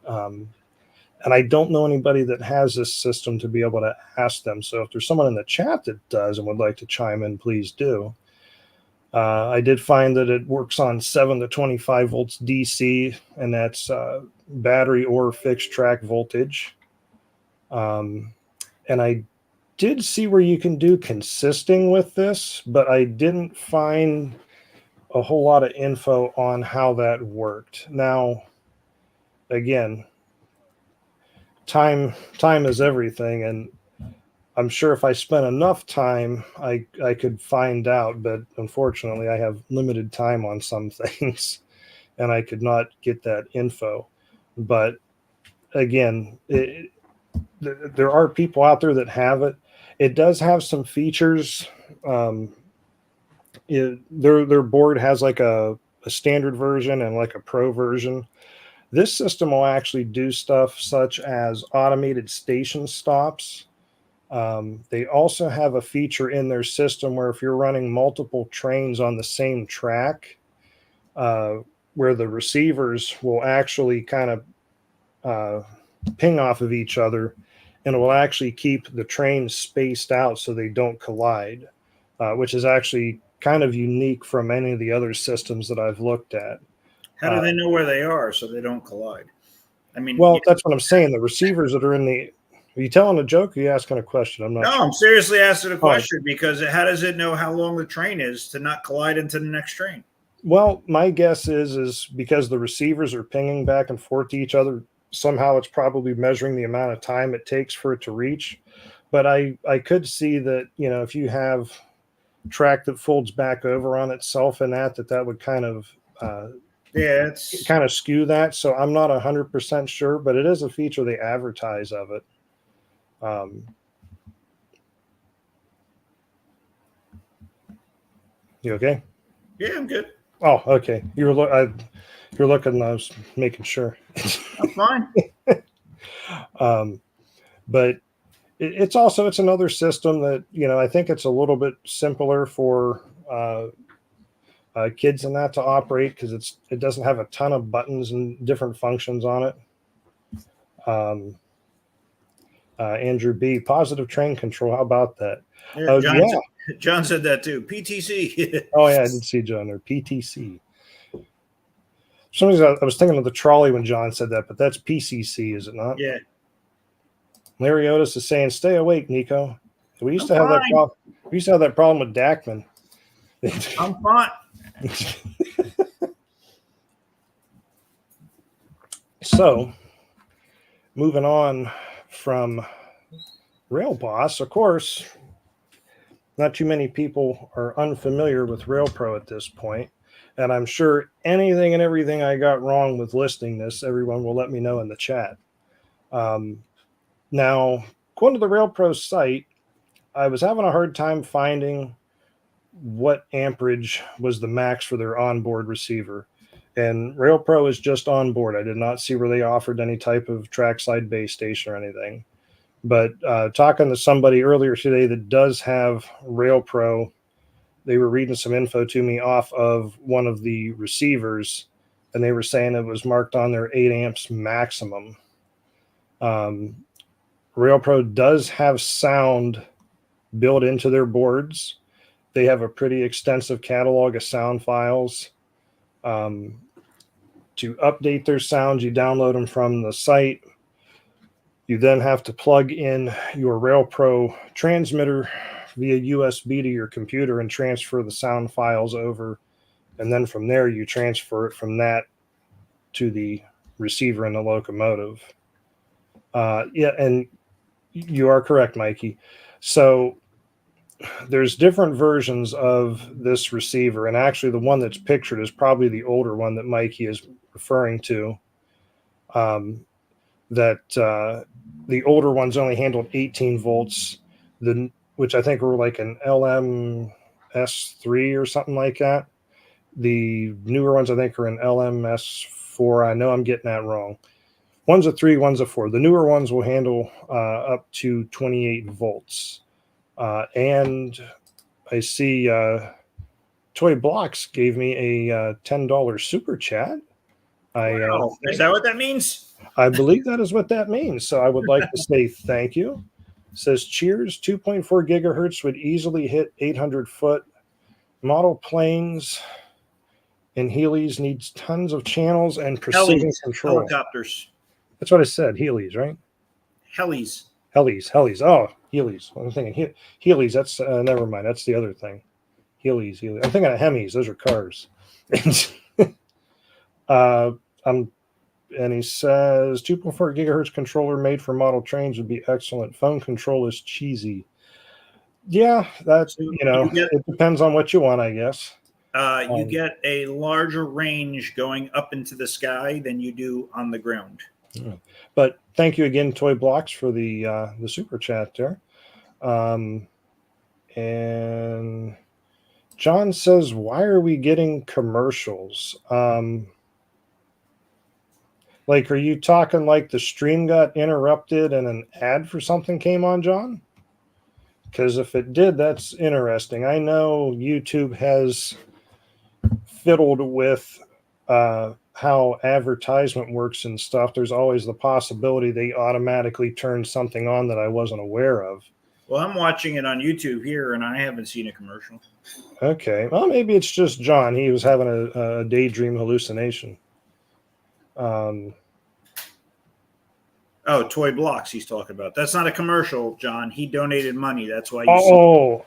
And I don't know anybody that has this system to be able to ask them. So if there's someone in the chat that does and would like to chime in, please do. I did find that it works on 7 to 25 volts DC, and that's battery or fixed track voltage. And I did see where you can do consisting with this, but I didn't find a whole lot of info on how that worked. Now, again, time is everything, and I'm sure if I spent enough time, I could find out. But unfortunately, I have limited time on some things, and I could not get that info. But again, there are people out there that have it. It does have some features. Their board has like a standard version and like a pro version. This system will actually do stuff such as automated station stops. They also have a feature in their system where if you're running multiple trains on the same track, where the receivers will actually kind of ping off of each other, and it will actually keep the trains spaced out so they don't collide, which is actually kind of unique from any of the other systems that I've looked at. How do they know where they are so they don't collide? I mean, Well, that's what I'm saying. The receivers that are in the... Are you telling a joke or are you asking a question? I'm not no, sure. I'm seriously asking a question because how does it know how long the train is to not collide into the next train? Well, my guess is because the receivers are pinging back and forth to each other, somehow it's probably measuring the amount of time it takes for it to reach. But I could see that, if you have track that folds back over on itself and that would kind of it's kind of skew that. So I'm not 100% sure, but it is a feature they advertise of it. You okay? Yeah, I'm good. Oh, okay. You're looking. I was making sure. I'm fine. But it's another system that I think it's a little bit simpler for kids and that to operate because it doesn't have a ton of buttons and different functions on it. Andrew B, positive train control. How about that? Yeah, John said that too. PTC. Oh yeah, I did see John there. PTC. For some reason, I was thinking of the trolley when John said that, but that's PCC, is it not? Yeah. Larry Otis is saying, "Stay awake, Nico." We used to have that problem. We used to have that problem with Dackman. I'm fine. So, moving on from Rail Boss, of course, not too many people are unfamiliar with RailPro at this point, and I'm sure anything and everything I got wrong with listing this, everyone will let me know in the chat. Now, going to the RailPro site, I was having a hard time finding what amperage was the max for their onboard receiver. And RailPro is just onboard. I did not see where they offered any type of trackside base station or anything. But talking to somebody earlier today that does have RailPro, they were reading some info to me off of one of the receivers, and they were saying it was marked on their 8 amps maximum. RailPro does have sound built into their boards. They have a pretty extensive catalog of sound files. To update their sounds, you download them from the site. You then have to plug in your RailPro transmitter via USB to your computer and transfer the sound files over. And then from there, you transfer it from that to the receiver in the Locomotive. Yeah, and you are correct, Mikey. So there's different versions of this receiver, and actually the one that's pictured is probably the older one that Mikey is referring to. The older ones only handled 18 volts, which I think were like an LMS3 or something like that. The newer ones I think are an LMS4. I know I'm getting that wrong. One's a 3, one's a 4. The newer ones will handle up to 28 volts. And I see Toy Blocks gave me a $10 super chat. Wow. Is that what that means? I believe that is what that means. So I would like to say thank you. It says, cheers, 2.4 gigahertz would easily hit 800 foot. Model planes and Heelys needs tons of channels and precision control. Helicopters. That's what I said. Heelys, right? Helis. Helis. Oh, Heelys. I'm thinking Heelys. That's never mind. That's the other thing. Heelys. I'm thinking of Hemis. Those are cars. I'm And he says 2.4 gigahertz controller made for model trains would be excellent. Phone control is cheesy. Yeah, that's, So it depends on what you want, I guess. you get a larger range going up into the sky than you do on the ground. But thank you again, Toy Blocks, for the super chat there. And John says, why are we getting commercials? Like, are you talking like the stream got interrupted and an ad for something came on, John? Because if it did, that's interesting. I know YouTube has fiddled with how advertisement works and stuff. There's always the possibility they automatically turn something on that I wasn't aware of. Well, I'm watching it on YouTube here, and I haven't seen a commercial. Okay. Well, maybe it's just John. He was having a daydream hallucination. Oh, Toy Blocks he's talking about. That's not a commercial, John. He donated money. That's why you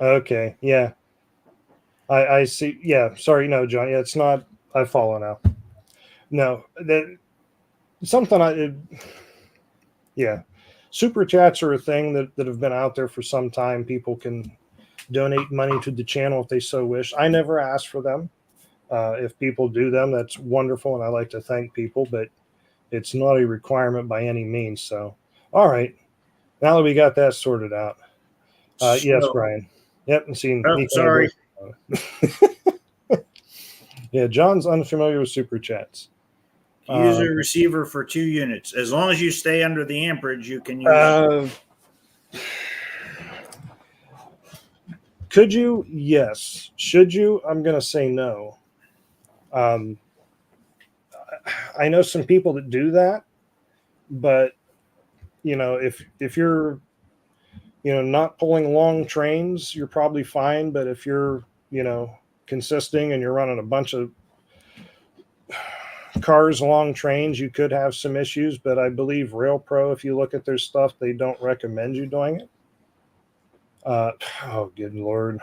okay. Yeah. I see. Yeah. Sorry. No, John. Yeah, it's not. I follow now. No, that something yeah. Super chats are a thing that have been out there for some time. People can donate money to the channel if they so wish. I never ask for them. If people do them, that's wonderful, and I like to thank people, but it's not a requirement by any means. So, all right. Now that we got that sorted out. Yes, Brian. Yep. And seen. Oh, sorry. Yeah, John's unfamiliar with super chats. Use a receiver for 2 units. As long as you stay under the amperage, you can use Could you? Yes. Should you? I'm going to say no. I know some people that do that, but if you're not pulling long trains, you're probably fine. But if you're consisting and you're running a bunch of cars along trains, you could have some issues. But I believe RailPro, if you look at their stuff, they don't recommend you doing it. Oh, good Lord.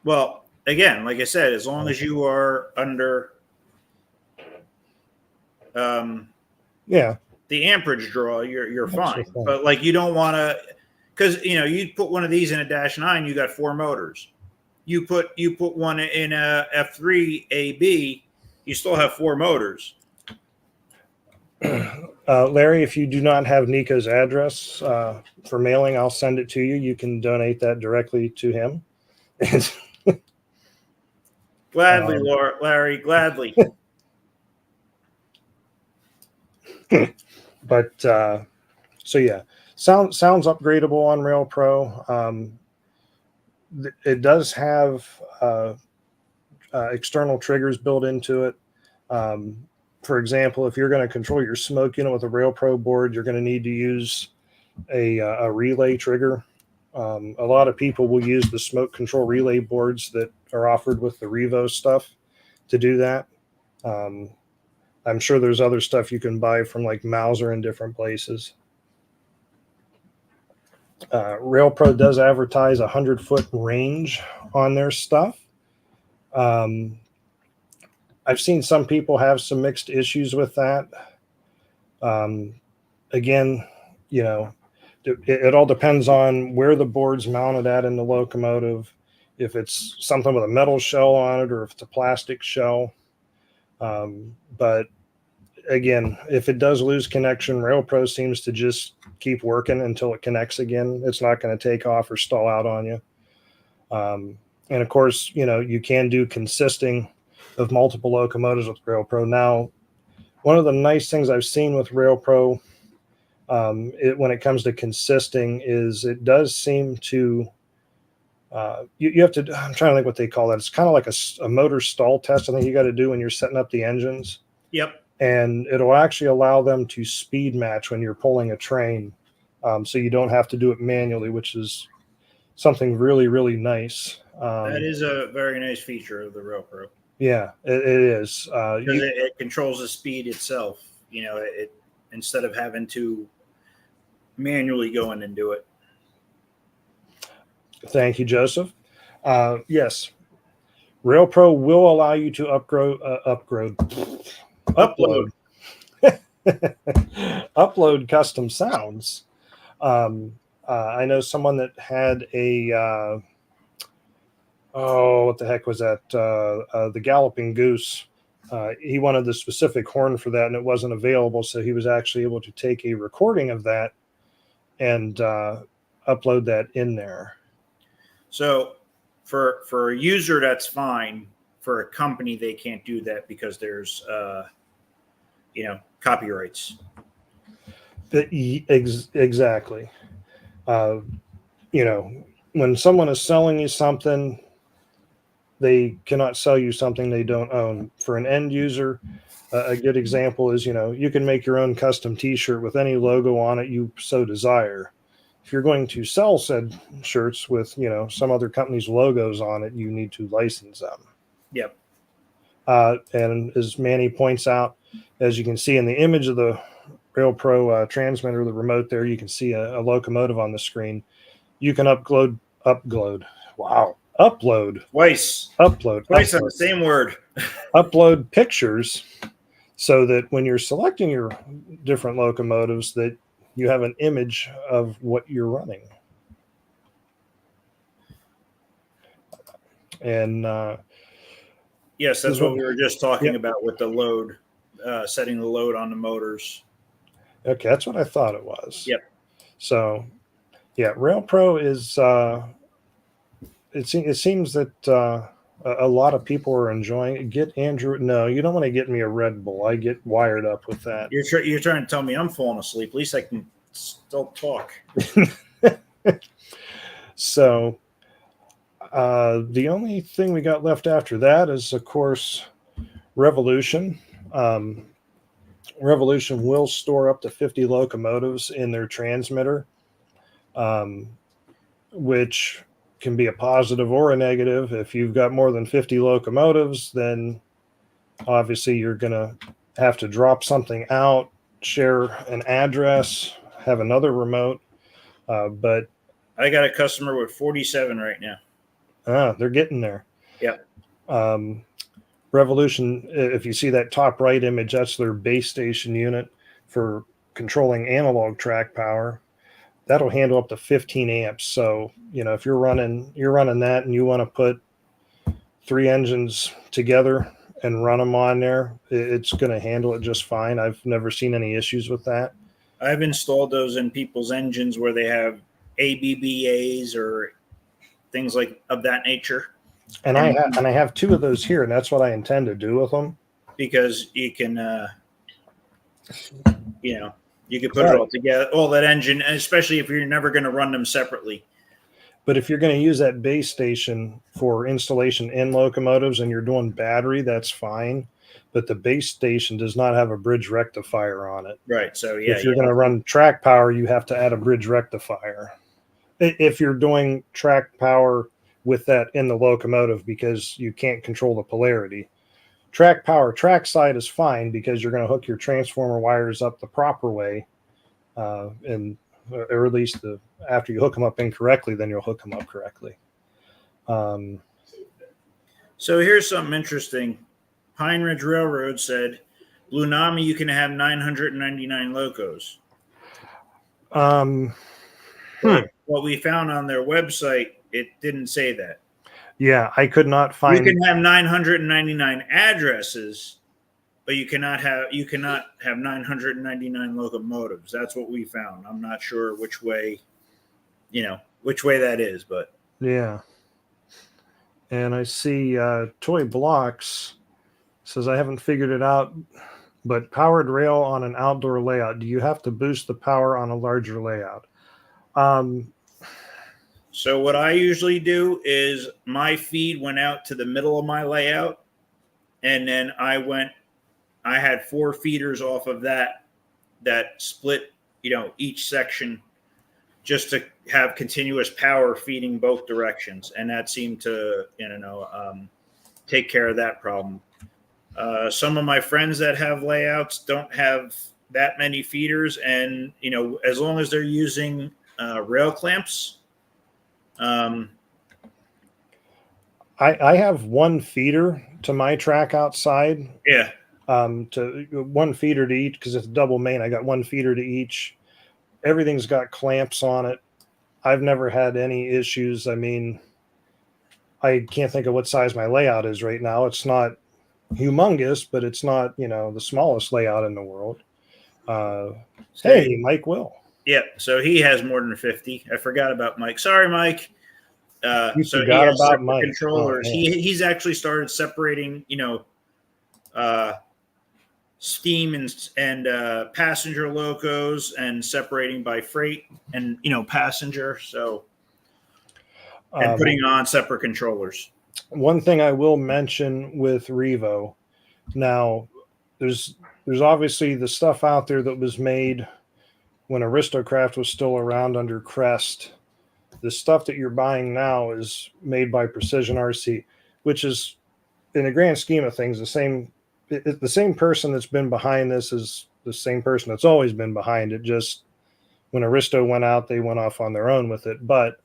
Well, again, like I said, as long as you are under the amperage draw, you're fine. But like you don't want to, because you put one of these in a -9, you got 4 motors. You put one in a F3 AB, you still have 4 motors. Larry, if you do not have Nico's address for mailing, I'll send it to you. You can donate that directly to him. Gladly, Larry, gladly. But so yeah, sounds upgradable on RailPro. It does have external triggers built into it. For example, if you're going to control your smoke unit with a RailPro board, you're going to need to use a relay trigger. A lot of people will use the smoke control relay boards that are offered with the Revo stuff to do that. I'm sure there's other stuff you can buy from like Mauser in different places. RailPro does advertise 100-foot range on their stuff. I've seen some people have some mixed issues with that. Again, it all depends on where the board's mounted at in the locomotive, if it's something with a metal shell on it or if it's a plastic shell. But again, if it does lose connection, RailPro seems to just keep working until it connects again. It's not going to take off or stall out on you. And of course, you can do consisting of multiple locomotives with RailPro. Now, one of the nice things I've seen with RailPro when it comes to consisting is it does seem to you have to, I'm trying to think what they call that. It's kind of like a motor stall test I think you got to do when you're setting up the engines. Yep. And it'll actually allow them to speed match when you're pulling a train. So you don't have to do it manually, which is something really, really nice. That is a very nice feature of the RailPro. Yeah, it is. Because it controls the speed itself. It instead of having to manually go in and do it. Thank you, Joseph. Yes, RailPro will allow you to upload upload custom sounds. I know someone that had a what the heck was that? The Galloping Goose. He wanted the specific horn for that, and it wasn't available, so he was actually able to take a recording of that and upload that in there. So for a user, that's fine. For a company, they can't do that because there's copyrights. Exactly. When someone is selling you something, they cannot sell you something they don't own. For an end user, a good example is, you can make your own custom t-shirt with any logo on it you so desire. If you're going to sell said shirts with, some other company's logos on it, you need to license them. Yep. And as Manny points out, as you can see in the image of the RailPro transmitter, the remote there, you can see a locomotive on the screen. You can upload Twice on the same word. Upload pictures so that when you're selecting your different locomotives, that you have an image of what you're running. And yes, that's what we were just talking about with the load, setting the load on the motors. Okay, that's what I thought it was. Yep. So, yeah, RailPro is. It seems that a lot of people are enjoying it. Get Andrew. No, you don't want to get me a Red Bull. I get wired up with that. You're trying to tell me I'm falling asleep. At least I can still talk. So, the only thing we got left after that is, of course, Revolution. Revolution will store up to 50 locomotives in their transmitter, which can be a positive or a negative. If you've got more than 50 locomotives, then obviously you're going to have to drop something out, share an address, have another remote. But I got a customer with 47 right now. They're getting there. Yeah. Revolution, if you see that top right image, that's their base station unit for controlling analog track power. That'll handle up to 15 amps. So, if you're running that and you want to put 3 engines together and run them on there, it's going to handle it just fine. I've never seen any issues with that. I've installed those in people's engines where they have ABBAs or things like of that nature. And I have 2 of those here, and that's what I intend to do with them. Because you can, you can put it all together, all that engine, especially if you're never going to run them separately. But if you're going to use that base station for installation in locomotives and you're doing battery, that's fine. But the base station does not have a bridge rectifier on it. Right. So, yeah. If you're going to run track power, you have to add a bridge rectifier. If you're doing track power with that in the locomotive, because you can't control the polarity. Track power, track side is fine because you're going to hook your transformer wires up the proper way, or at least after you hook them up incorrectly, then you'll hook them up correctly. So here's something interesting. Pine Ridge Railroad said, Blue Nami, you can have 999 locos. What we found on their website, it didn't say that. Yeah, I could not find. You can have 999 addresses, but you cannot have 999 locomotives. That's what we found. I'm not sure which way that is, but yeah. And I see Toy Blocks says, I haven't figured it out, but powered rail on an outdoor layout, do you have to boost the power on a larger layout? So what I usually do is my feed went out to the middle of my layout, and then I had 4 feeders off of that split, each section, just to have continuous power feeding both directions. And that seemed to, take care of that problem. Some of my friends that have layouts don't have that many feeders. And, as long as they're using rail clamps, I have one feeder to my track outside. Yeah. To one feeder to each, because it's double main. I got one feeder to each. Everything's got clamps on it. I've never had any issues. I mean, I can't think of what size my layout is right now. It's not humongous, but it's not, the smallest layout in the world. Hey, Mike Will. Yeah, so he has more than 50. I forgot about Mike. Sorry, Mike. You So he forgot has about separate Mike. controllers. Oh, He's actually started separating, steam and passenger locos, and separating by freight and passenger. So and putting on separate controllers. One thing I will mention with Revo, now there's obviously the stuff out there that was made when aristo-craft was still around under Crest. The stuff that you're buying now is made by Precision RC, which is, in the grand scheme of things, the same person that's been behind this is the same person that's always been behind it. Just when Aristo went out, they went off on their own with it. But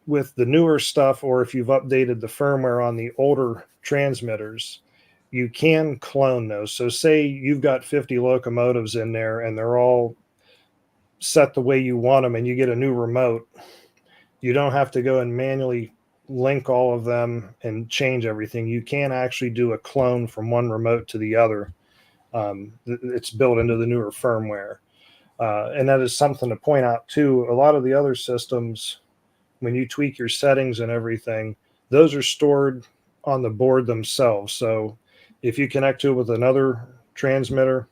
with the newer stuff, or if you've updated the firmware on the older transmitters, you can clone those. So say you've got 50 locomotives in there and they're all set the way you want them, and you get a new remote, you don't have to go and manually link all of them and change everything. You can actually do a clone from one remote to the other. It's built into the newer firmware. And that is something to point out too. A lot of the other systems, when you tweak your settings and everything, those are stored on the board themselves. So if you connect to it with another transmitter,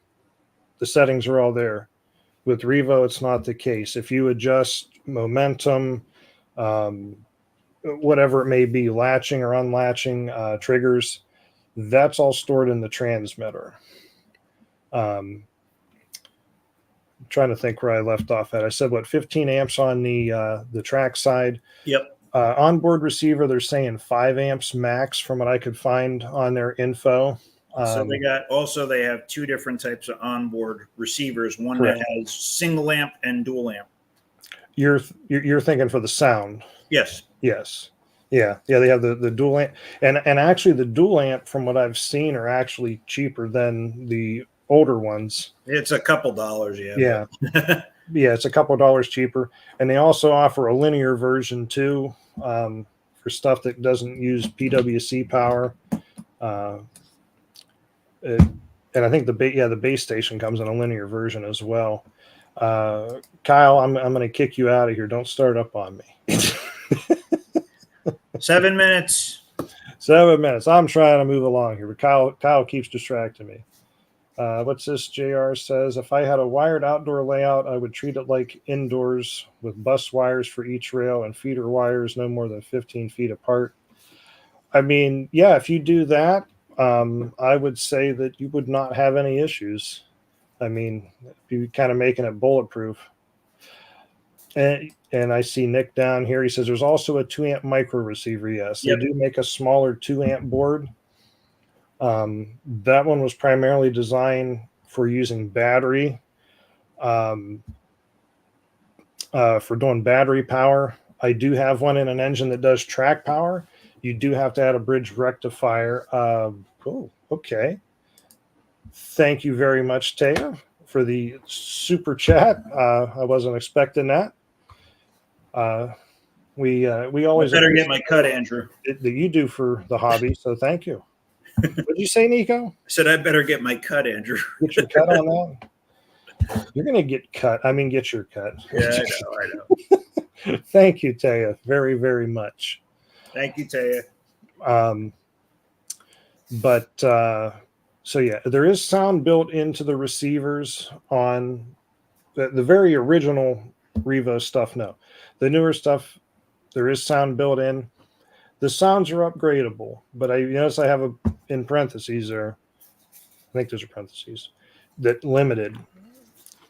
the settings are all there. With Revo, it's not the case. If you adjust momentum, whatever it may be, latching or unlatching triggers, that's all stored in the transmitter. I'm trying to think where I left off at. I said, 15 amps on the track side. Yep. Onboard receiver, they're saying 5 amps max from what I could find on their info. So they have two different types of onboard receivers. One Correct. that has single amp and dual amp. You're thinking for the sound. Yes. Yes. Yeah. They have the dual amp, and actually the dual amp, from what I've seen, are actually cheaper than the older ones. It's a couple dollars. Yeah. Yeah. It's a couple dollars cheaper, and they also offer a linear version too, for stuff that doesn't use PWC power. And I think the base station comes in a linear version as well. Kyle, I'm going to kick you out of here. Don't start up on me. 7 minutes. 7 minutes. I'm trying to move along here, but Kyle keeps distracting me. What's this? JR says, if I had a wired outdoor layout, I would treat it like indoors with bus wires for each rail and feeder wires no more than 15 feet apart. I mean, yeah, if you do that, I would say that you would not have any issues. I mean, you're kind of making it bulletproof. And I see Nick down here. He says there's also a 2 amp micro receiver. Yes, Yep. They do make a smaller 2 amp board. That one was primarily designed for using battery, for doing battery power. I do have one in an engine that does track power. You do have to add a bridge rectifier. Oh, okay. Thank you very much, Taya, for the super chat. I wasn't expecting that. We always better get my cut, Andrew. that you do for the hobby. So thank you. What did you say, Nico? I said I better get my cut, Andrew. Get your cut on that. You're gonna get cut. I mean, get your cut. Yeah, I know. Thank you, Taya, very, very much. Thank you, Taya. So yeah, there is sound built into the receivers on the very original Revo stuff. No, the newer stuff, there is sound built in. The sounds are upgradable, but I notice I have in parentheses there. I think those are parentheses that limited.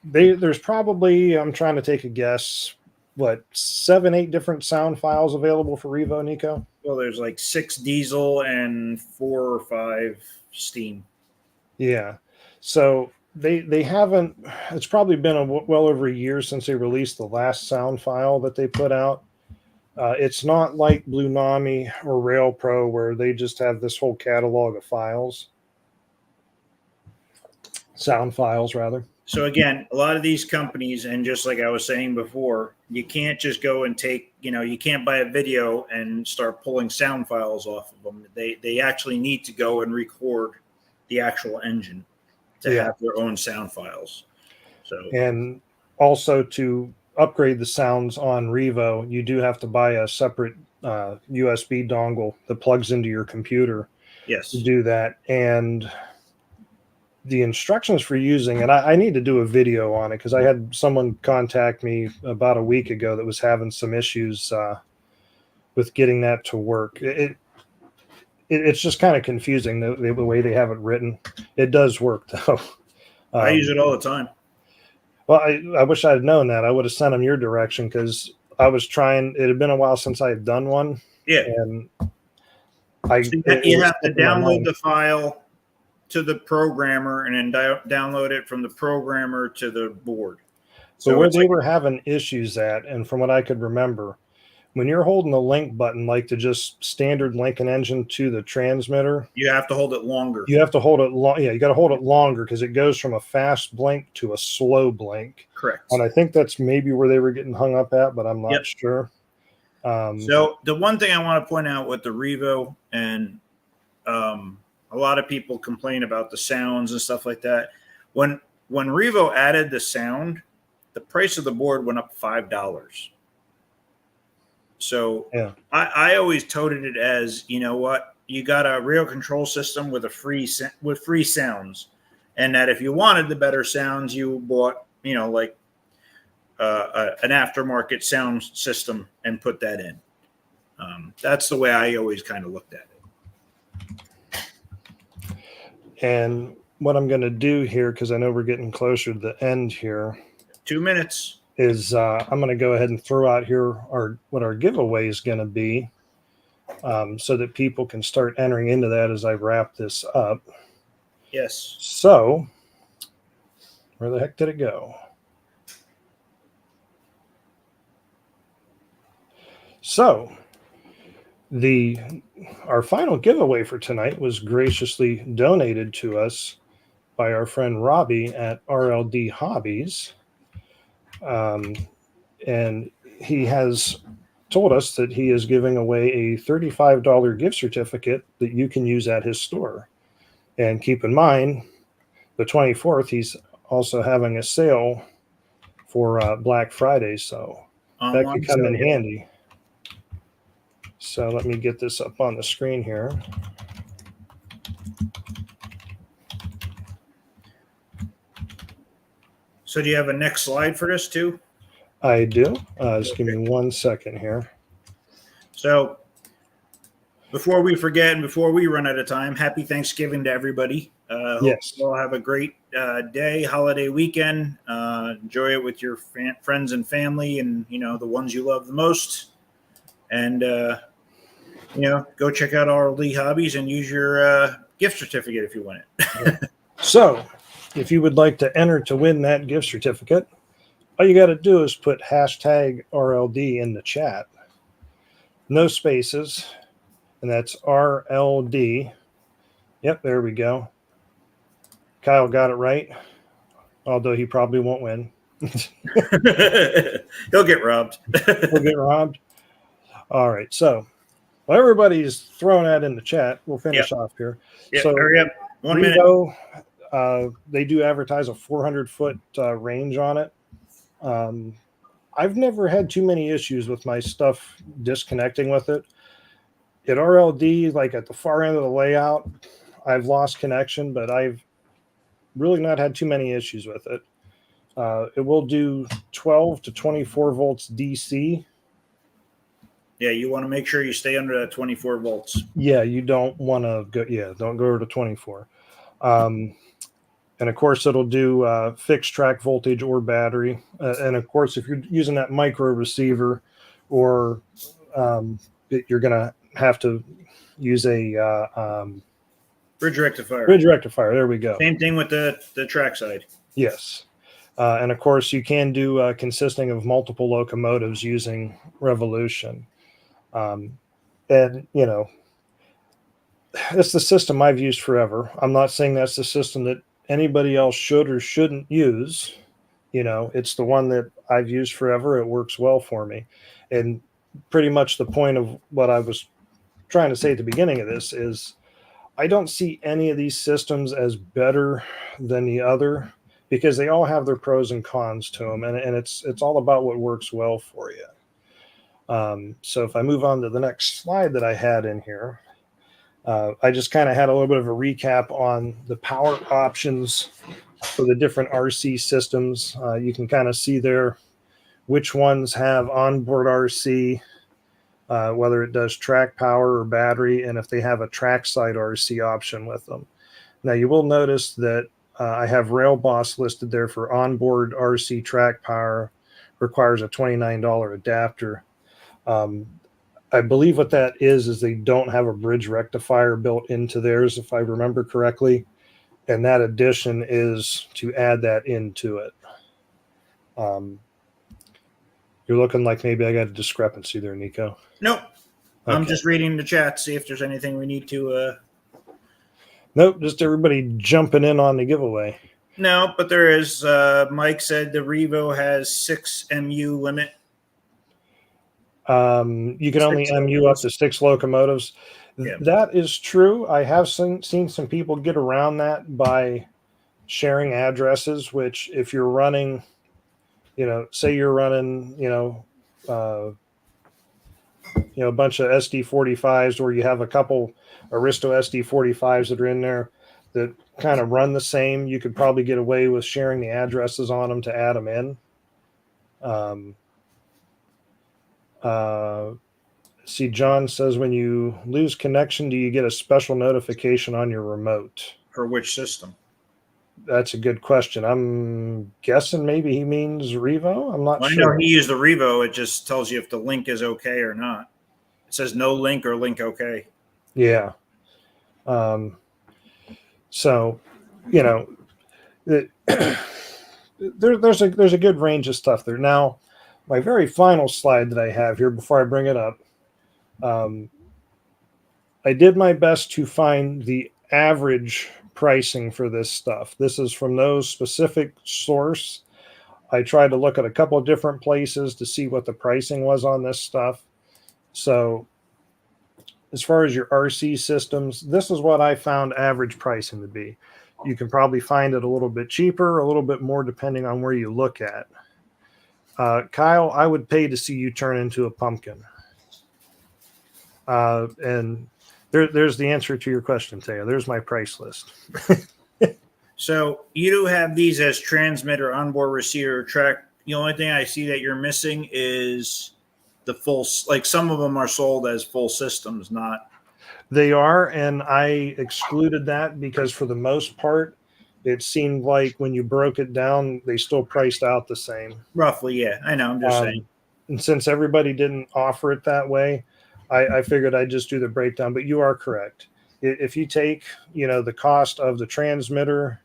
There's probably, I'm trying to take a guess, 7-8 different sound files available for Revo, Nico? Well, there's like 6 diesel and 4 or 5 steam. Yeah. So they haven't, it's probably been well over a year since they released the last sound file that they put out. It's not like Blue Nami or Rail Pro where they just have this whole catalog of files, sound files rather. So again, a lot of these companies, and just like I was saying before, you can't just go and take, you can't buy a video and start pulling sound files off of them. They actually need to go and record the actual engine to have their own sound files. So, and also to upgrade the sounds on Revo, you do have to buy a separate USB dongle that plugs into your computer yes, to do that. And the instructions for using, and I need to do a video on it because I had someone contact me about a week ago that was having some issues with getting that to work. It's just kind of confusing the way they have it written. It does work though. I use it all the time. Well, I wish I had known that. I would have sent them your direction because I was trying. It had been a while since I had done one. Yeah, and you have to download the file to the programmer and then download it from the programmer to the board. So where they were having issues at, and from what I could remember, when you're holding the link button, like to just standard link an engine to the transmitter, you have to hold it longer. You have to hold it long. Yeah, you got to hold it longer because it goes from a fast blink to a slow blink. Correct. And I think that's maybe where they were getting hung up at, but I'm not sure. So the one thing I want to point out with the Revo, and a lot of people complain about the sounds and stuff like that. When Revo added the sound, the price of the board went up $5. So I always toted it as, you know what, you got a real control system with free sounds, and that if you wanted the better sounds, you bought, like an aftermarket sound system and put that in. That's the way I always kind of looked at it. And what I'm going to do here, because I know we're getting closer to the end here, 2 minutes, is I'm going to go ahead and throw out here what our giveaway is going to be, so that people can start entering into that as I wrap this up. Yes. So, where the heck did it go? So, our final giveaway for tonight was graciously donated to us by our friend Robbie at RLD Hobbies. And he has told us that he is giving away a $35 gift certificate that you can use at his store. And keep in mind, the 24th, he's also having a sale for Black Friday. So that could come in handy. So let me get this up on the screen here. So do you have a next slide for this too? I do. Just give me 1 second here. So before we forget and before we run out of time, happy Thanksgiving to everybody. Yes. Hope you all have a great day, holiday weekend. Enjoy it with your friends and family and, the ones you love the most. And, go check out RLD Hobbies and use your gift certificate if you want it. So if you would like to enter to win that gift certificate, all you got to do is put hashtag RLD in the chat. No spaces. And that's RLD. Yep, there we go. Kyle got it right, although he probably won't win. He'll get robbed. He'll get robbed. All right, so while everybody's throwing that in the chat, we'll finish off here. Yep, so hurry up. 1 minute. They do advertise a 400-foot range on it. I've never had too many issues with my stuff disconnecting with it. At RLD, like at the far end of the layout, I've lost connection, but I've really not had too many issues with it. It will do 12 to 24 volts DC. Yeah, you want to make sure you stay under that 24 volts. Yeah, you don't want to go. Yeah, don't go over to 24. And of course, it'll do fixed track voltage or battery. And of course, if you're using that micro receiver, or you're going to have to use a bridge rectifier. Bridge rectifier. There we go. Same thing with the track side. Yes. And of course, you can do consisting of multiple locomotives using Revolution. And, it's the system I've used forever. I'm not saying that's the system that anybody else should or shouldn't use. It's the one that I've used forever. It works well for me. And pretty much the point of what I was trying to say at the beginning of this is I don't see any of these systems as better than the other because they all have their pros and cons to them. And it's all about what works well for you. So if I move on to the next slide that I had in here, I just kind of had a little bit of a recap on the power options for the different RC systems. You can kind of see there which ones have onboard RC, whether it does track power or battery, and if they have a trackside RC option with them. Now you will notice that I have RailBoss listed there for onboard RC track power, requires a $29 adapter. I believe what that is they don't have a bridge rectifier built into theirs, if I remember correctly. And that addition is to add that into it. You're looking like maybe I got a discrepancy there, Nico. Nope. I'm Okay. just reading the chat, see if there's anything we need to. Nope, just everybody jumping in on the giveaway. No, but there is. Mike said the Revo has 6 MU limit. You can only 6 MU up to 6 locomotives. Yeah. That is true. I have seen some people get around that by sharing addresses, which if you're running, say you're running, a bunch of SD45s, or you have a couple Aristo SD45s that are in there that kind of run the same, you could probably get away with sharing the addresses on them to add them in. See, John says, when you lose connection, do you get a special notification on your remote? For which system? That's a good question. I'm guessing maybe he means Revo. I'm not Well, sure. I know he used the Revo. It just tells you if the link is okay or not. It says no link or link okay. Yeah. So, there's a good range of stuff there. Now, my very final slide that I have here before I bring it up, I did my best to find the average pricing for this stuff. This is from no specific source. I tried to look at a couple of different places to see what the pricing was on this stuff. So as far as your RC systems, this is what I found average pricing to be. You can probably find it a little bit cheaper, a little bit more, depending on where you look at. Kyle, I would pay to see you turn into a pumpkin. And there's the answer to your question, Taya. There's my price list. So you do have these as transmitter, onboard receiver, track. The only thing I see that you're missing is the full, like some of them are sold as full systems, not. They are, and I excluded that because for the most part, it seemed like when you broke it down, they still priced out the same. Roughly, yeah. I know, I'm just saying. And since everybody didn't offer it that way, I figured I'd just do the breakdown. But you are correct. If you take, the cost of the transmitter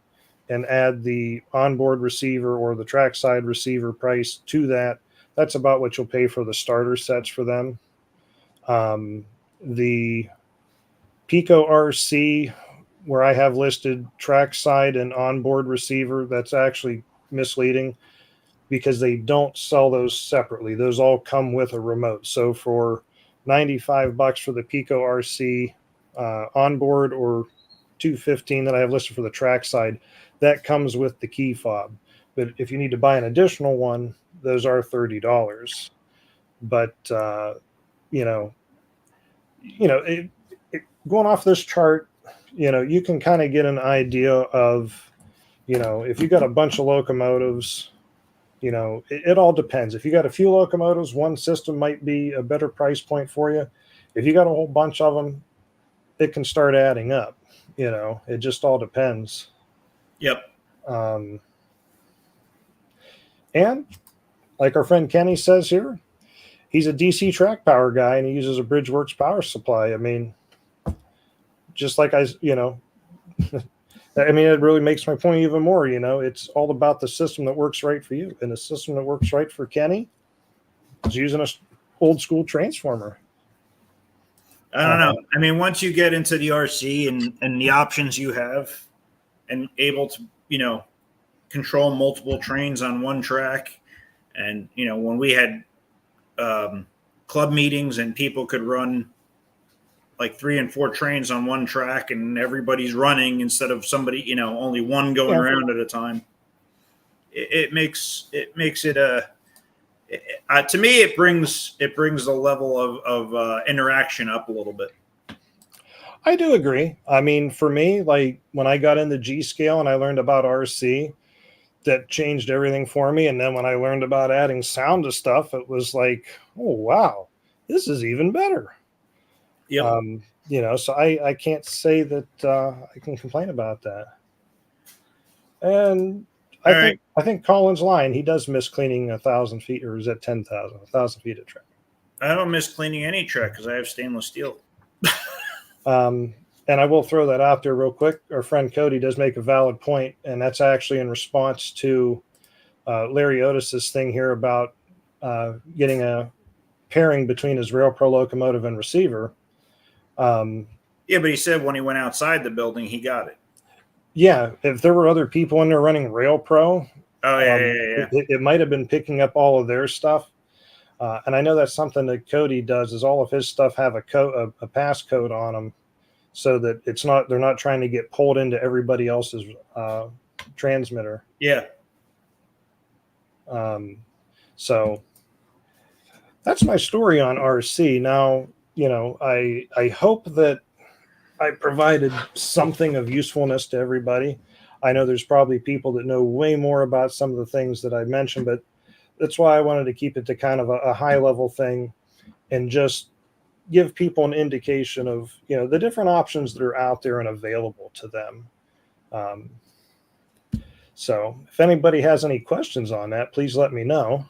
and add the onboard receiver or the trackside receiver price to that, that's about what you'll pay for the starter sets for them. The Pico RC, where I have listed trackside and onboard receiver, that's actually misleading because they don't sell those separately. Those all come with a remote. So for $95 for the Pico RC onboard, or $215 that I have listed for the trackside, that comes with the key fob. But if you need to buy an additional one, those are $30. But going off this chart, you can kind of get an idea of, if you got a bunch of locomotives, it all depends. If you got a few locomotives, one system might be a better price point for you. If you got a whole bunch of them, it can start adding up. It just all depends. Yep. And like our friend Kenny says here, he's a DC track power guy and he uses a Bridgeworks power supply. I mean, just like it really makes my point even more. It's all about the system that works right for you. And the system that works right for Kenny is using an old school transformer. I don't know. I mean, once you get into the RC and the options you have, and able to, control multiple trains on one track, and when we had club meetings and people could run like 3 and 4 trains on one track, and everybody's running instead of somebody, only one going around at a time. It makes it to me, it brings the level of interaction up a little bit. I do agree. I mean, for me, like when I got into G scale and I learned about RC, that changed everything for me. And then when I learned about adding sound to stuff, it was like, oh wow, this is even better. Yep. So I can't say that I can complain about that. And I think Colin's lying. He does miss cleaning 1,000 feet, or is that 10,000? 1,000 feet of track. I don't miss cleaning any track because I have stainless steel. And I will throw that out there real quick. Our friend Cody does make a valid point, and that's actually in response to Larry Otis's thing here about getting a pairing between his Rail Pro locomotive and receiver. Yeah, but he said when he went outside the building, he got it. Yeah, if there were other people in there running Rail Pro, yeah. It might have been picking up all of their stuff. And I know that's something that Cody does, is all of his stuff have a passcode on them, so that they're not trying to get pulled into everybody else's transmitter. Yeah. So that's my story on RC. Now, I hope that I provided something of usefulness to everybody. I know there's probably people that know way more about some of the things that I mentioned, but that's why I wanted to keep it to kind of a high level thing and just give people an indication of, the different options that are out there and available to them. So if anybody has any questions on that, please let me know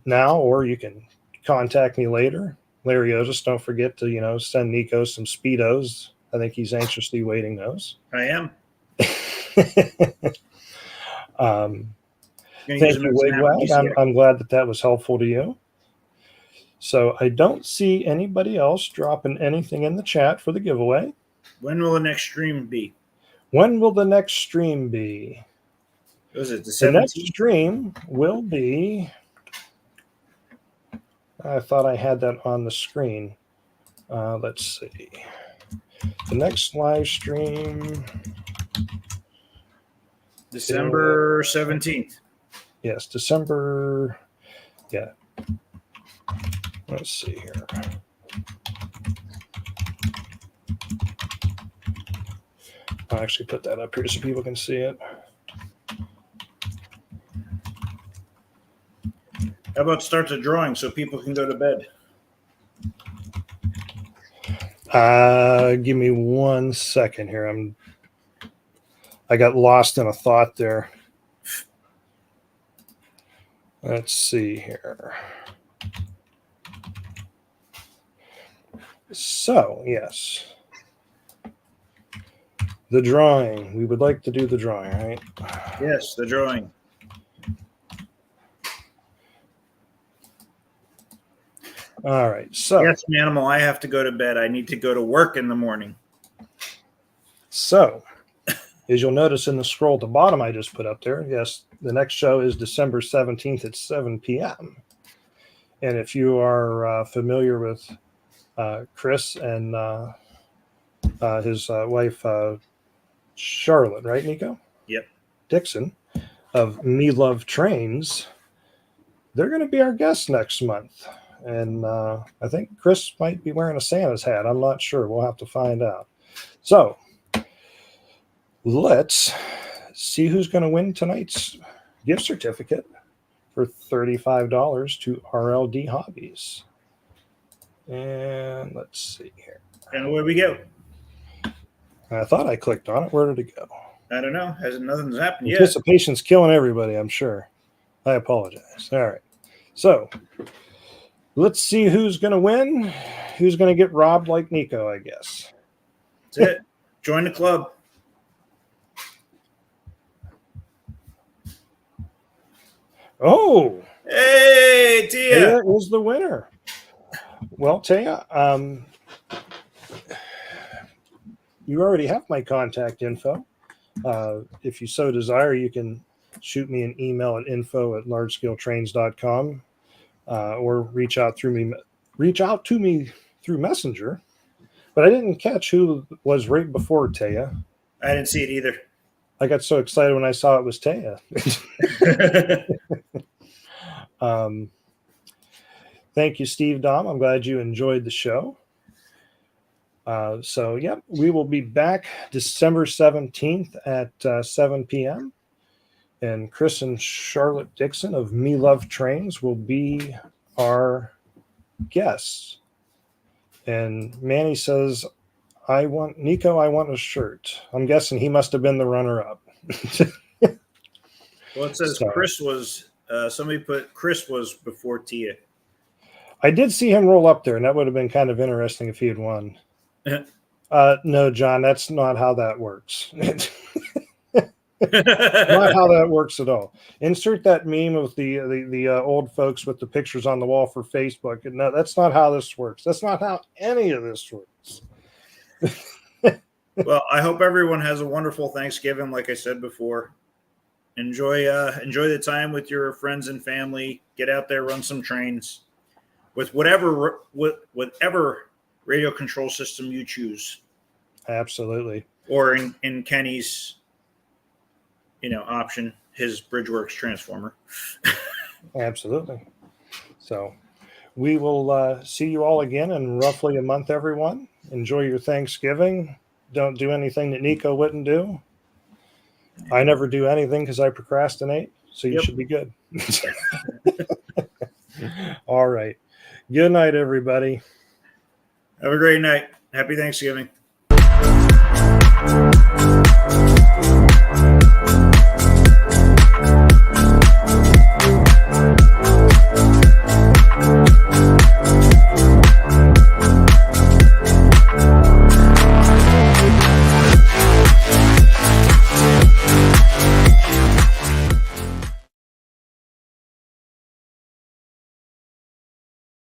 now, or you can contact me later. Larry Otis, don't forget to, send Nico some Speedos. I think he's anxiously waiting those. I am. Thank you, Wigwag. I'm glad that was helpful to you. So I don't see anybody else dropping anything in the chat for the giveaway. When will the next stream be? When will the next stream be? Was it the 17th? The next stream will be... I thought I had that on the screen. Let's see. The next live stream... December 17th. Yes, December... Yeah. Let's see here. I'll actually put that up here so people can see it. How about start the drawing so people can go to bed? Give me 1 second here. I got lost in a thought there. Let's see here. So, yes. The drawing. We would like to do the drawing, right? Yes, the drawing. All right. So, yes, Manimal, I have to go to bed. I need to go to work in the morning. So, as you'll notice in the scroll at the bottom I just put up there, yes, the next show is December 17th at 7 p.m. And if you are familiar with Chris and his wife, Charlotte, right, Nico? Yep. Dixon of Me Love Trains, they're going to be our guests next month. And I think Chris might be wearing a Santa's hat. I'm not sure. We'll have to find out. So let's see who's going to win tonight's gift certificate for $35 to RLD Hobbies. And let's see here. And where we go? I thought I clicked on it. Where did it go? I don't know. Nothing's happened yet. Anticipation's killing everybody, I'm sure. I apologize. All right. So let's see who's going to win. Who's going to get robbed like Nico, I guess. That's it. Join the club. Oh. Hey, Tia. There is the winner. Well, Taya, you already have my contact info. If you so desire, you can shoot me an email at info@largescaletrains.com or reach out to me through Messenger. But I didn't catch who was right before Taya. I didn't see it either. I got so excited when I saw it was Taya. Thank you, Steve Dom. I'm glad you enjoyed the show. We will be back December 17th at 7 p.m. And Chris and Charlotte Dixon of Me Love Trains will be our guests. And Manny says, I want a shirt. I'm guessing he must have been the runner-up. Well, it says Chris was, somebody put Chris was before Tia. I did see him roll up there, and that would have been kind of interesting if he had won. No, John, that's not how that works. Not how that works at all. Insert that meme with the old folks with the pictures on the wall for Facebook. No, that's not how this works. That's not how any of this works. Well, I hope everyone has a wonderful Thanksgiving. Like I said before, enjoy the time with your friends and family. Get out there, run some trains with whatever radio control system you choose. Absolutely. Or in Kenny's, option, his Bridgeworks transformer. Absolutely. So we will see you all again in roughly a month, everyone. Enjoy your Thanksgiving. Don't do anything that Nico wouldn't do. I never do anything because I procrastinate, so you should be good. All right. Good night, everybody. Have a great night. Happy Thanksgiving.